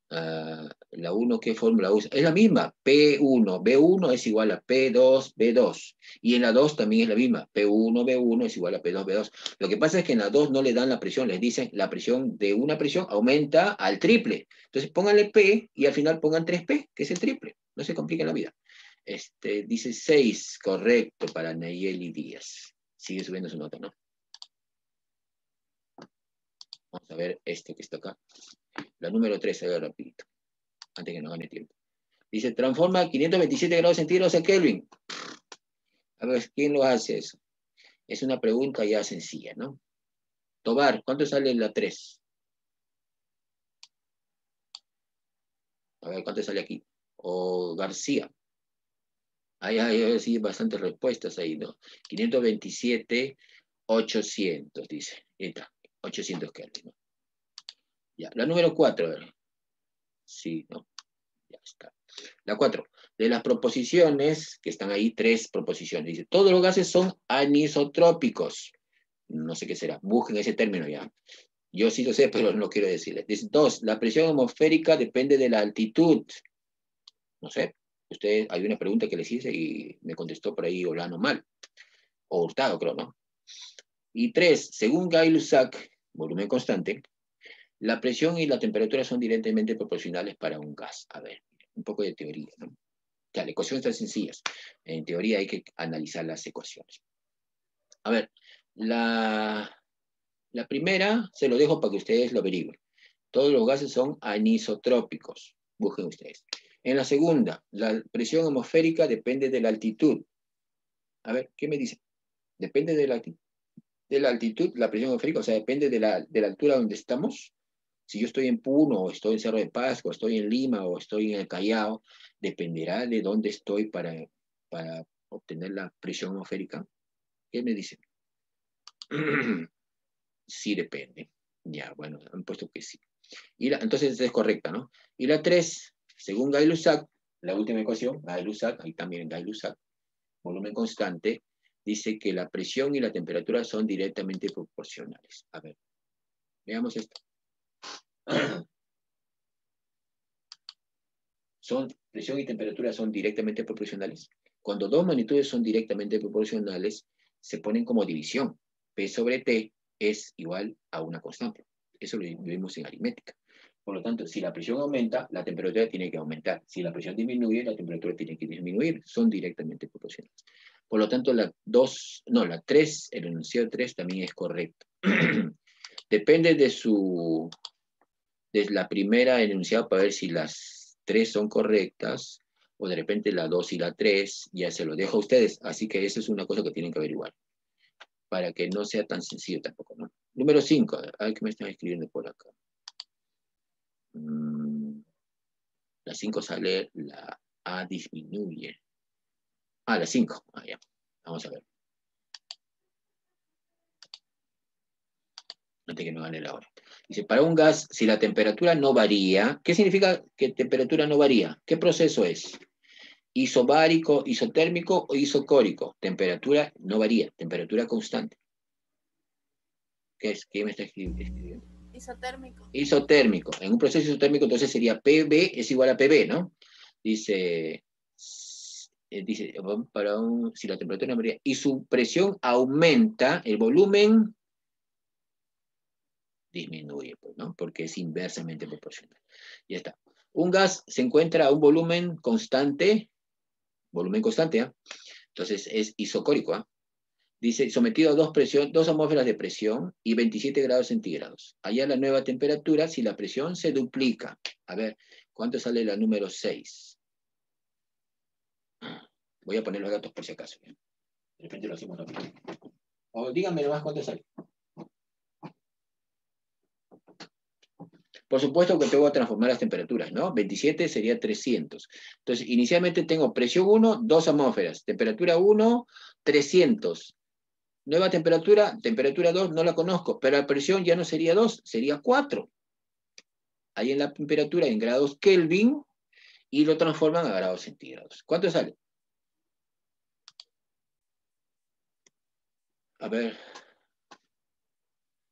La 1, ¿qué fórmula usa? Es la misma, P1, B1 es igual a P2, B2. Y en la 2 también es la misma, P1, B1 es igual a P2, B2. Lo que pasa es que en la 2 no le dan la presión, les dicen la presión de una presión aumenta al triple. Entonces pónganle P y al final pongan 3P, que es el triple. No se compliquen la vida. Dice 6, correcto, para Nayeli Díaz. Sigue subiendo su nota, ¿no? Vamos a ver este que está acá. La número 3, a ver rapidito, antes que no gane tiempo. Dice, transforma 527 grados centígrados a Kelvin. A ver, ¿quién lo hace eso? Es una pregunta ya sencilla, ¿no? Tobar, ¿cuánto sale la 3? A ver, ¿cuánto sale aquí? O García. Hay sí, bastantes respuestas ahí, ¿no? 527, 800, dice. Ahí está, 800 Kelvin, ¿no? Ya, la número 4, a ver. Sí, ¿no? Ya está. La 4. De las proposiciones, que están ahí, 3 proposiciones. Dice, todos los gases son anisotrópicos. No sé qué será. Busquen ese término ya. Yo sí lo sé, pero no quiero decirles. Dice, 2, la presión atmosférica depende de la altitud. No sé, usted, hay una pregunta que les hice y me contestó por ahí Olano mal, o Hurtado, creo, ¿no? Y 3, según Gay-Lussac, volumen constante, la presión y la temperatura son directamente proporcionales para un gas. A ver, un poco de teoría, ¿no? Ya, la ecuación está sencilla. En teoría hay que analizar las ecuaciones. A ver, la primera se lo dejo para que ustedes lo averigüen. Todos los gases son anisotrópicos. Busquen ustedes. En la segunda, la presión atmosférica depende de la altitud. A ver, ¿qué me dice? Depende de la altitud, la presión atmosférica, o sea, depende de la altura donde estamos. Si yo estoy en Puno, o estoy en Cerro de Pasco, o estoy en Lima, o estoy en el Callao, dependerá de dónde estoy para obtener la presión atmosférica. ¿Qué me dice? Sí, depende. Ya, bueno, han puesto que sí. Entonces es correcta, ¿no? Y la 3, según Gay-Lussac, la última ecuación, Gay-Lussac, ahí también Gay-Lussac, volumen constante, dice que la presión y la temperatura son directamente proporcionales. A ver, veamos esto. Presión y temperatura son directamente proporcionales. Cuando dos magnitudes son directamente proporcionales, se ponen como división. P sobre T es igual a una constante. Eso lo vimos en aritmética. Por lo tanto, si la presión aumenta, la temperatura tiene que aumentar. Si la presión disminuye, la temperatura tiene que disminuir. Son directamente proporcionales. Por lo tanto, la 3, el enunciado 3 también es correcto. Depende de la primera enunciado para ver si las 3 son correctas, o de repente la 2 y la 3, ya se lo dejo a ustedes. Así que esa es una cosa que tienen que averiguar, para que no sea tan sencillo tampoco, ¿no? Número 5, a ver qué me están escribiendo por acá. La 5 sale, la A disminuye. Ah, la 5, ya. Vamos a ver. Antes que me gane la hora. Dice, para un gas, si la temperatura no varía, ¿qué significa que temperatura no varía? ¿Qué proceso es? Isobárico, isotérmico o isocórico. Temperatura no varía, temperatura constante. ¿Qué es? ¿Qué me está escribiendo? Isotérmico. Isotérmico. En un proceso isotérmico entonces sería PB es igual a PB, ¿no? Dice si la temperatura no varía y su presión aumenta, el volumen disminuye, pues, ¿no? Porque es inversamente proporcional. Ya está. Un gas se encuentra a un volumen constante, ¿eh? Entonces es isocórico, ¿eh? Dice, sometido a dos atmósferas de presión y 27 grados centígrados. Allá la nueva temperatura, si la presión se duplica. A ver, ¿cuánto sale la número 6? Voy a poner los datos por si acaso. ¿Ya? De repente lo hacemos rápido. O díganme nomás cuánto sale. Por supuesto que tengo que transformar las temperaturas, ¿no? 27 sería 300. Entonces, inicialmente tengo presión 1, 2 atmósferas. Temperatura 1, 300. Nueva temperatura, temperatura 2, no la conozco, pero la presión ya no sería 2, sería 4. Ahí en la temperatura en grados Kelvin y lo transforman a grados centígrados. ¿Cuánto sale? A ver,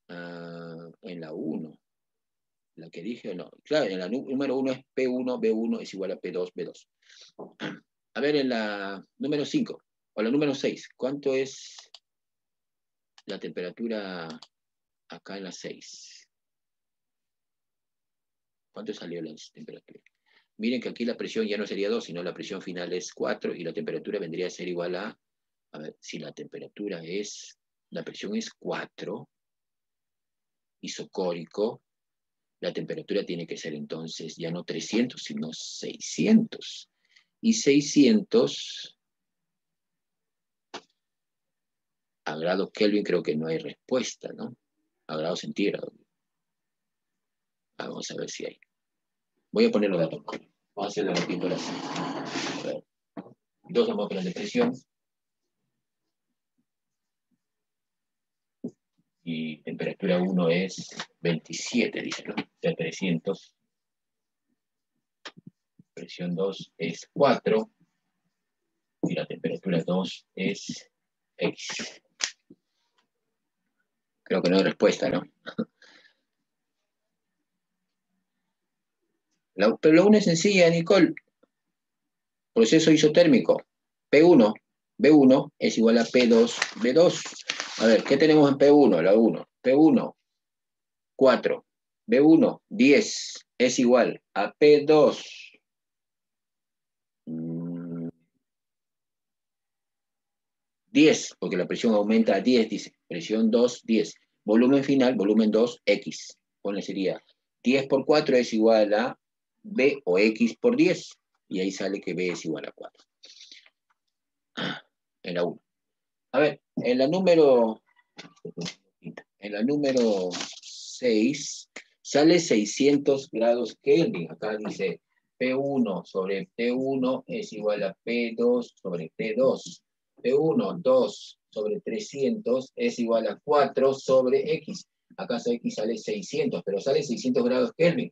en la 1, la que dije o no. Claro, en la número 1 es P1, B1 es igual a P2, B2. A ver, en la número 5 o la número 6, ¿cuánto es la temperatura acá en la 6? ¿Cuánto salió la temperatura? Miren que aquí la presión ya no sería 2, sino la presión final es 4 y la temperatura vendría a ser igual a ver, si la temperatura es, la presión es 4, isocórico, la temperatura tiene que ser entonces ya no 300, sino 600. Y 600 a grados Kelvin creo que no hay respuesta, ¿no? A grados centígrados. Vamos a ver si hay. Voy a poner los datos. Vamos a hacer la repetición. A ver. 2 atmósferas de presión. Y temperatura 1 es 27, dice, ¿no? De 300. Presión 2 es 4. Y la temperatura 2 es X. Creo que no hay respuesta, ¿no? Pero la 1 es sencilla, Nicole. Proceso isotérmico. P1, B1 es igual a P2, B2. A ver, ¿qué tenemos en P1? La 1. P1, 4. B1, 10 es igual a P2. 10, porque la presión aumenta a 10, dice. Presión 2, 10. Volumen final, volumen 2, X. Bueno, sería 10 por 4 es igual a B o X por 10. Y ahí sale que B es igual a 4. En la 1. A ver, en la número 6 sale 600 grados Kelvin. Acá dice P1 sobre T1 es igual a P2 sobre T2. P1, 2 sobre 300 es igual a 4 sobre X. ¿Acaso X sale 600? Pero sale 600 grados Kelvin.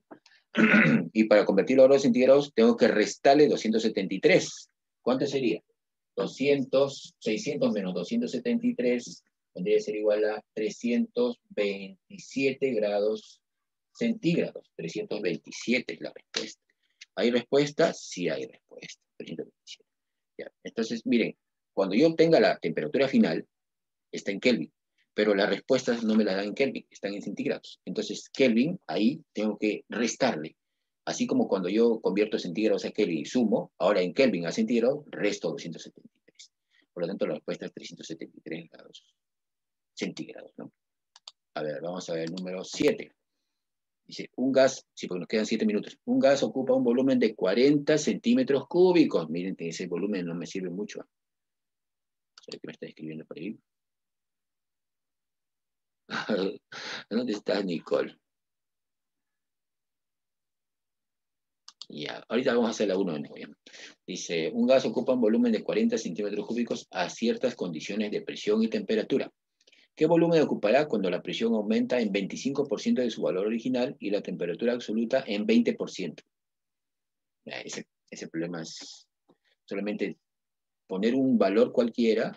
Y para convertirlo a grados centígrados tengo que restarle 273. ¿Cuánto sería? 600 menos 273 tendría que ser igual a 327 grados centígrados. 327 es la respuesta. ¿Hay respuesta? Sí hay respuesta. 327. Ya. Entonces, miren, cuando yo obtenga la temperatura final, está en Kelvin, pero las respuestas no me las dan en Kelvin, están en centígrados. Entonces, Kelvin, ahí tengo que restarle. Así como cuando yo convierto centígrados a Kelvin y sumo, ahora en Kelvin a centígrados, resto 273. Por lo tanto, la respuesta es 373 grados centígrados, ¿no? A ver, vamos a ver el número 7. Dice, un gas, sí, porque nos quedan 7 minutos. Un gas ocupa un volumen de 40 centímetros cúbicos. Miren, ese volumen no me sirve mucho. ¿Sabes qué me está escribiendo por ahí? ¿Dónde estás, Nicole? Ya, ahorita vamos a hacer la 1 de nuevo. ¿Ya? Dice, un gas ocupa un volumen de 40 centímetros cúbicos a ciertas condiciones de presión y temperatura. ¿Qué volumen ocupará cuando la presión aumenta en 25% de su valor original y la temperatura absoluta en 20%? Ya, ese problema es solamente poner un valor cualquiera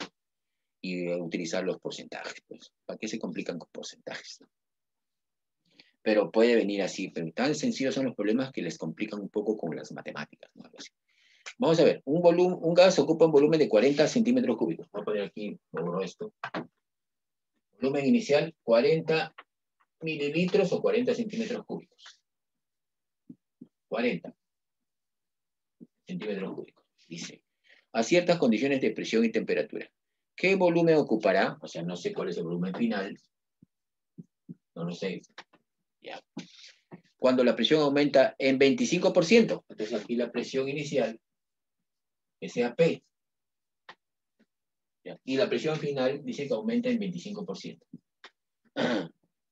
y utilizar los porcentajes. Pues. ¿Para qué se complican con porcentajes? ¿No? Pero puede venir así, pero tan sencillos son los problemas que les complican un poco con las matemáticas, ¿no? Algo así. Vamos a ver, un gas ocupa un volumen de 40 centímetros cúbicos. Voy a poner aquí, borro esto. Volumen inicial, 40 mililitros o 40 centímetros cúbicos. 40 centímetros cúbicos. Dice, a ciertas condiciones de presión y temperatura. ¿Qué volumen ocupará? O sea, no sé cuál es el volumen final. No lo sé. Ya. Cuando la presión aumenta en 25%. Entonces aquí la presión inicial, que sea P. ¿Ya? Y la presión final dice que aumenta en 25%.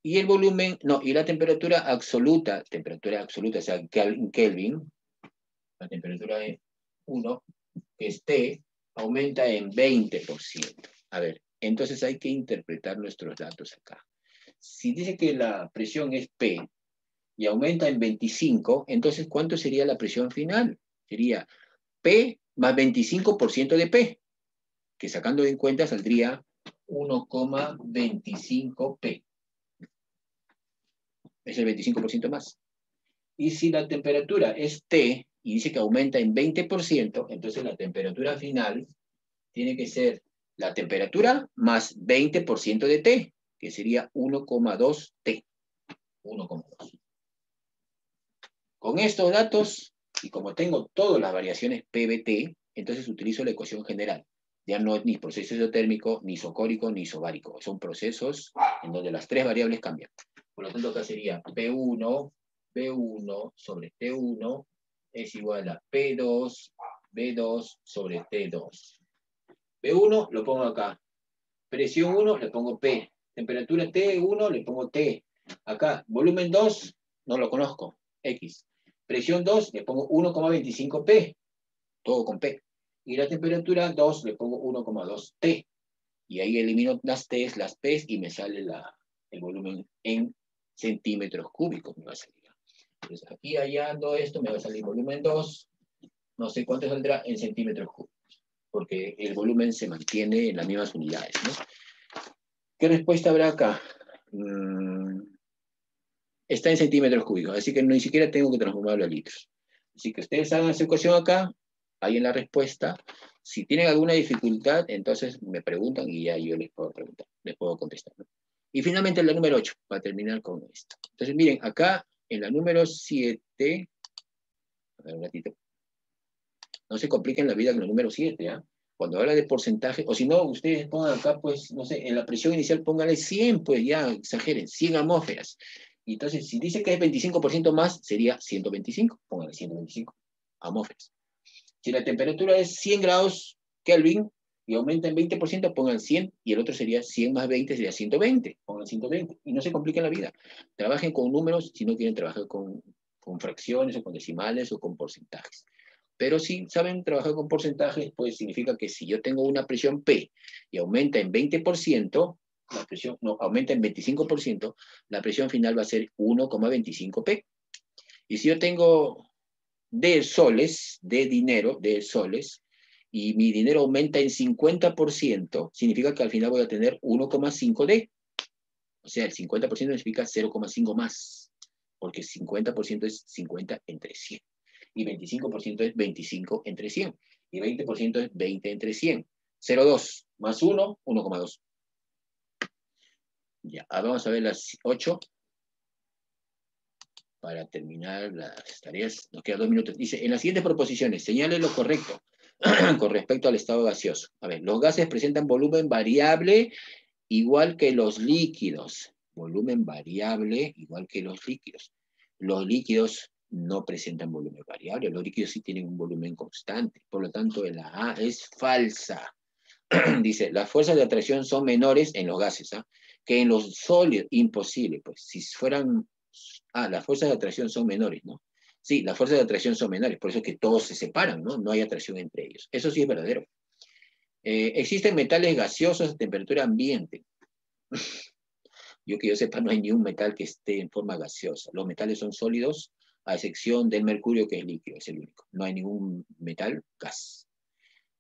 Y el volumen, no, y la temperatura absoluta, o sea, en Kelvin, la temperatura de 1, que es T, aumenta en 20%. A ver, entonces hay que interpretar nuestros datos acá. Si dice que la presión es P y aumenta en 25, entonces ¿cuánto sería la presión final? Sería P más 25% de P, que sacando en cuenta saldría 1,25 P. Es el 25% más. Y si la temperatura es T y dice que aumenta en 20%, entonces la temperatura final tiene que ser la temperatura más 20% de T, que sería 1,2 T. 1,2. Con estos datos, y como tengo todas las variaciones PBT, entonces utilizo la ecuación general. Ya no es ni proceso isotérmico, ni isocórico, ni isobárico. Son procesos en donde las tres variables cambian. Por lo tanto, acá sería P1, B1 sobre T1 es igual a P2, B2 sobre T2. B1 lo pongo acá. Presión 1 le pongo P. Temperatura T1 le pongo T. Acá, volumen 2 no lo conozco, X. Presión 2 le pongo 1,25 P. Todo con P. Y la temperatura 2 le pongo 1,2 T. Y ahí elimino las T's, las P's y me sale el volumen en centímetros cúbicos. Me va a salir. Entonces aquí hallando esto me va a salir volumen 2. No sé cuánto saldrá en centímetros cúbicos. Porque el volumen se mantiene en las mismas unidades, ¿no? ¿Qué respuesta habrá acá? está en centímetros cúbicos, así que ni siquiera tengo que transformarlo a litros. Así que ustedes hagan esa ecuación acá, ahí en la respuesta. Si tienen alguna dificultad, entonces me preguntan y ya yo les puedo preguntar, les puedo contestar, ¿no? Y finalmente la número 8, para terminar con esto. Entonces miren, acá en la número 7, a ver un ratito, no se compliquen la vida con el número 7, ¿ah? Cuando habla de porcentaje, o si no, ustedes pongan acá, pues, no sé, en la presión inicial pónganle 100, pues ya exageren, 100 atmósferas. Y entonces, si dice que es 25% más, sería 125, pónganle 125 atmósferas. Si la temperatura es 100 grados Kelvin y aumenta en 20%, pongan 100, y el otro sería 100 más 20, sería 120, pongan 120, y no se compliquen la vida. Trabajen con números si no quieren trabajar con fracciones o con decimales o con porcentajes. Pero si saben trabajar con porcentajes, pues significa que si yo tengo una presión P y aumenta en 20%, la presión, no, aumenta en 25%, la presión final va a ser 1,25 P. Y si yo tengo D soles, de dinero, D soles, y mi dinero aumenta en 50%, significa que al final voy a tener 1,5 D. O sea, el 50% significa 0,5 más, porque 50% es 50 entre 100. Y 25% es 25 entre 100. Y 20% es 20 entre 100. 0,2 más 1, 1,2. Ya, ahora vamos a ver las 8. Para terminar las tareas, nos quedan 2 minutos. Dice, en las siguientes proposiciones, señale lo correcto con respecto al estado gaseoso. A ver, los gases presentan volumen variable igual que los líquidos. Volumen variable igual que los líquidos. Los líquidos no presentan volumen variable, los líquidos sí tienen un volumen constante. Por lo tanto, la A es falsa. Dice, las fuerzas de atracción son menores en los gases, ¿ah? Que en los sólidos. Imposible, pues. Si fueran... las fuerzas de atracción son menores, ¿no? Sí, las fuerzas de atracción son menores, por eso es que todos se separan, ¿no? No hay atracción entre ellos. Eso sí es verdadero. Existen metales gaseosos a temperatura ambiente. Yo que yo sepa, no hay ni un metal que esté en forma gaseosa. Los metales son sólidos, a excepción del mercurio, que es líquido, es el único. No hay ningún metal gas.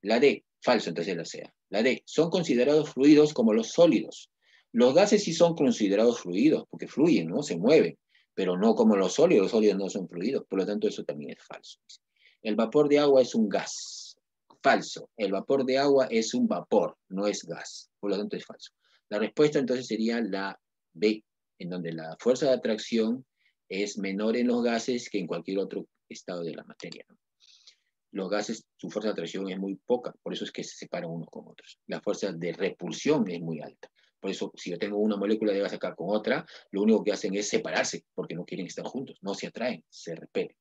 La D, falso, entonces la sea. La D, son considerados fluidos como los sólidos. Los gases sí son considerados fluidos, porque fluyen, ¿no? Se mueven, pero no como los sólidos no son fluidos, por lo tanto eso también es falso. El vapor de agua es un gas. Falso, el vapor de agua es un vapor, no es gas, por lo tanto es falso. La respuesta entonces sería la B, en donde la fuerza de atracción es menor en los gases que en cualquier otro estado de la materia, ¿no? Los gases, su fuerza de atracción es muy poca, por eso es que se separan unos con otros. La fuerza de repulsión es muy alta. Por eso, si yo tengo una molécula de gas acá con otra, lo único que hacen es separarse, porque no quieren estar juntos, no se atraen, se repelen.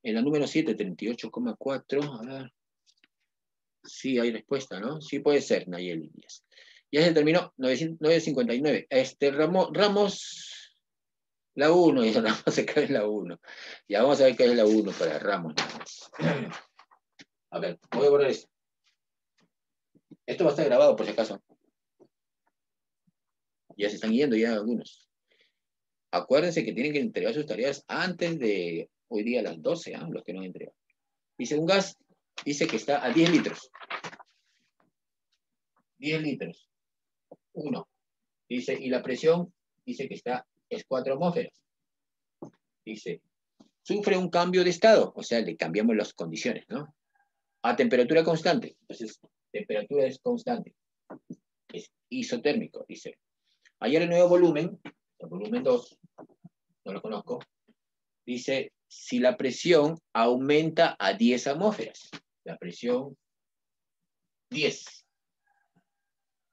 En la número 7, 38,4, a ver. Sí, hay respuesta, ¿no? Sí puede ser, Nayeli Díaz. Ya se terminó, 959. Ramos, la 1, y Ramos se cae en la 1. Ya vamos a ver qué es la 1 para Ramos. A ver, voy a borrar esto. Esto va a estar grabado por si acaso. Ya se están yendo ya algunos. Acuérdense que tienen que entregar sus tareas antes de hoy día a las 12, ¿eh? Los que no han entregado. Dice, un gas, dice que está a 10 litros. 10 litros. 1. Dice, y la presión, dice que es 4 atmósferas. Dice, sufre un cambio de estado, o sea, le cambiamos las condiciones, ¿no? A temperatura constante. Entonces, temperatura es constante. Es isotérmico, dice. Ayer el nuevo volumen, el volumen 2, no lo conozco, dice, si la presión aumenta a 10 atmósferas. La presión 10.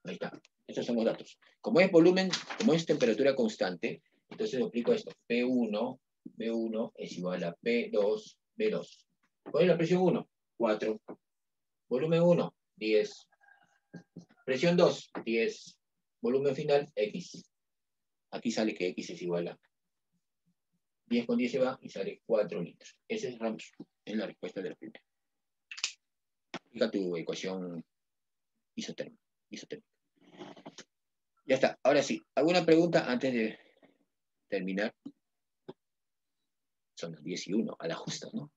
Ahí está. Estos son los datos. Como es volumen, como es temperatura constante, entonces aplico esto. B1 es igual a P2, B2. ¿Cuál es la presión 1? 4. Volumen 1, 10. Presión 2, 10. Volumen final, X. Aquí sale que X es igual a 10 con 10 se va y sale 4 litros. Ese es Ramos, es la respuesta de la primera. Fija tu ecuación isotérmica. Ya está. Ahora sí, ¿alguna pregunta antes de terminar? Son las 10:01, a la justa, ¿no?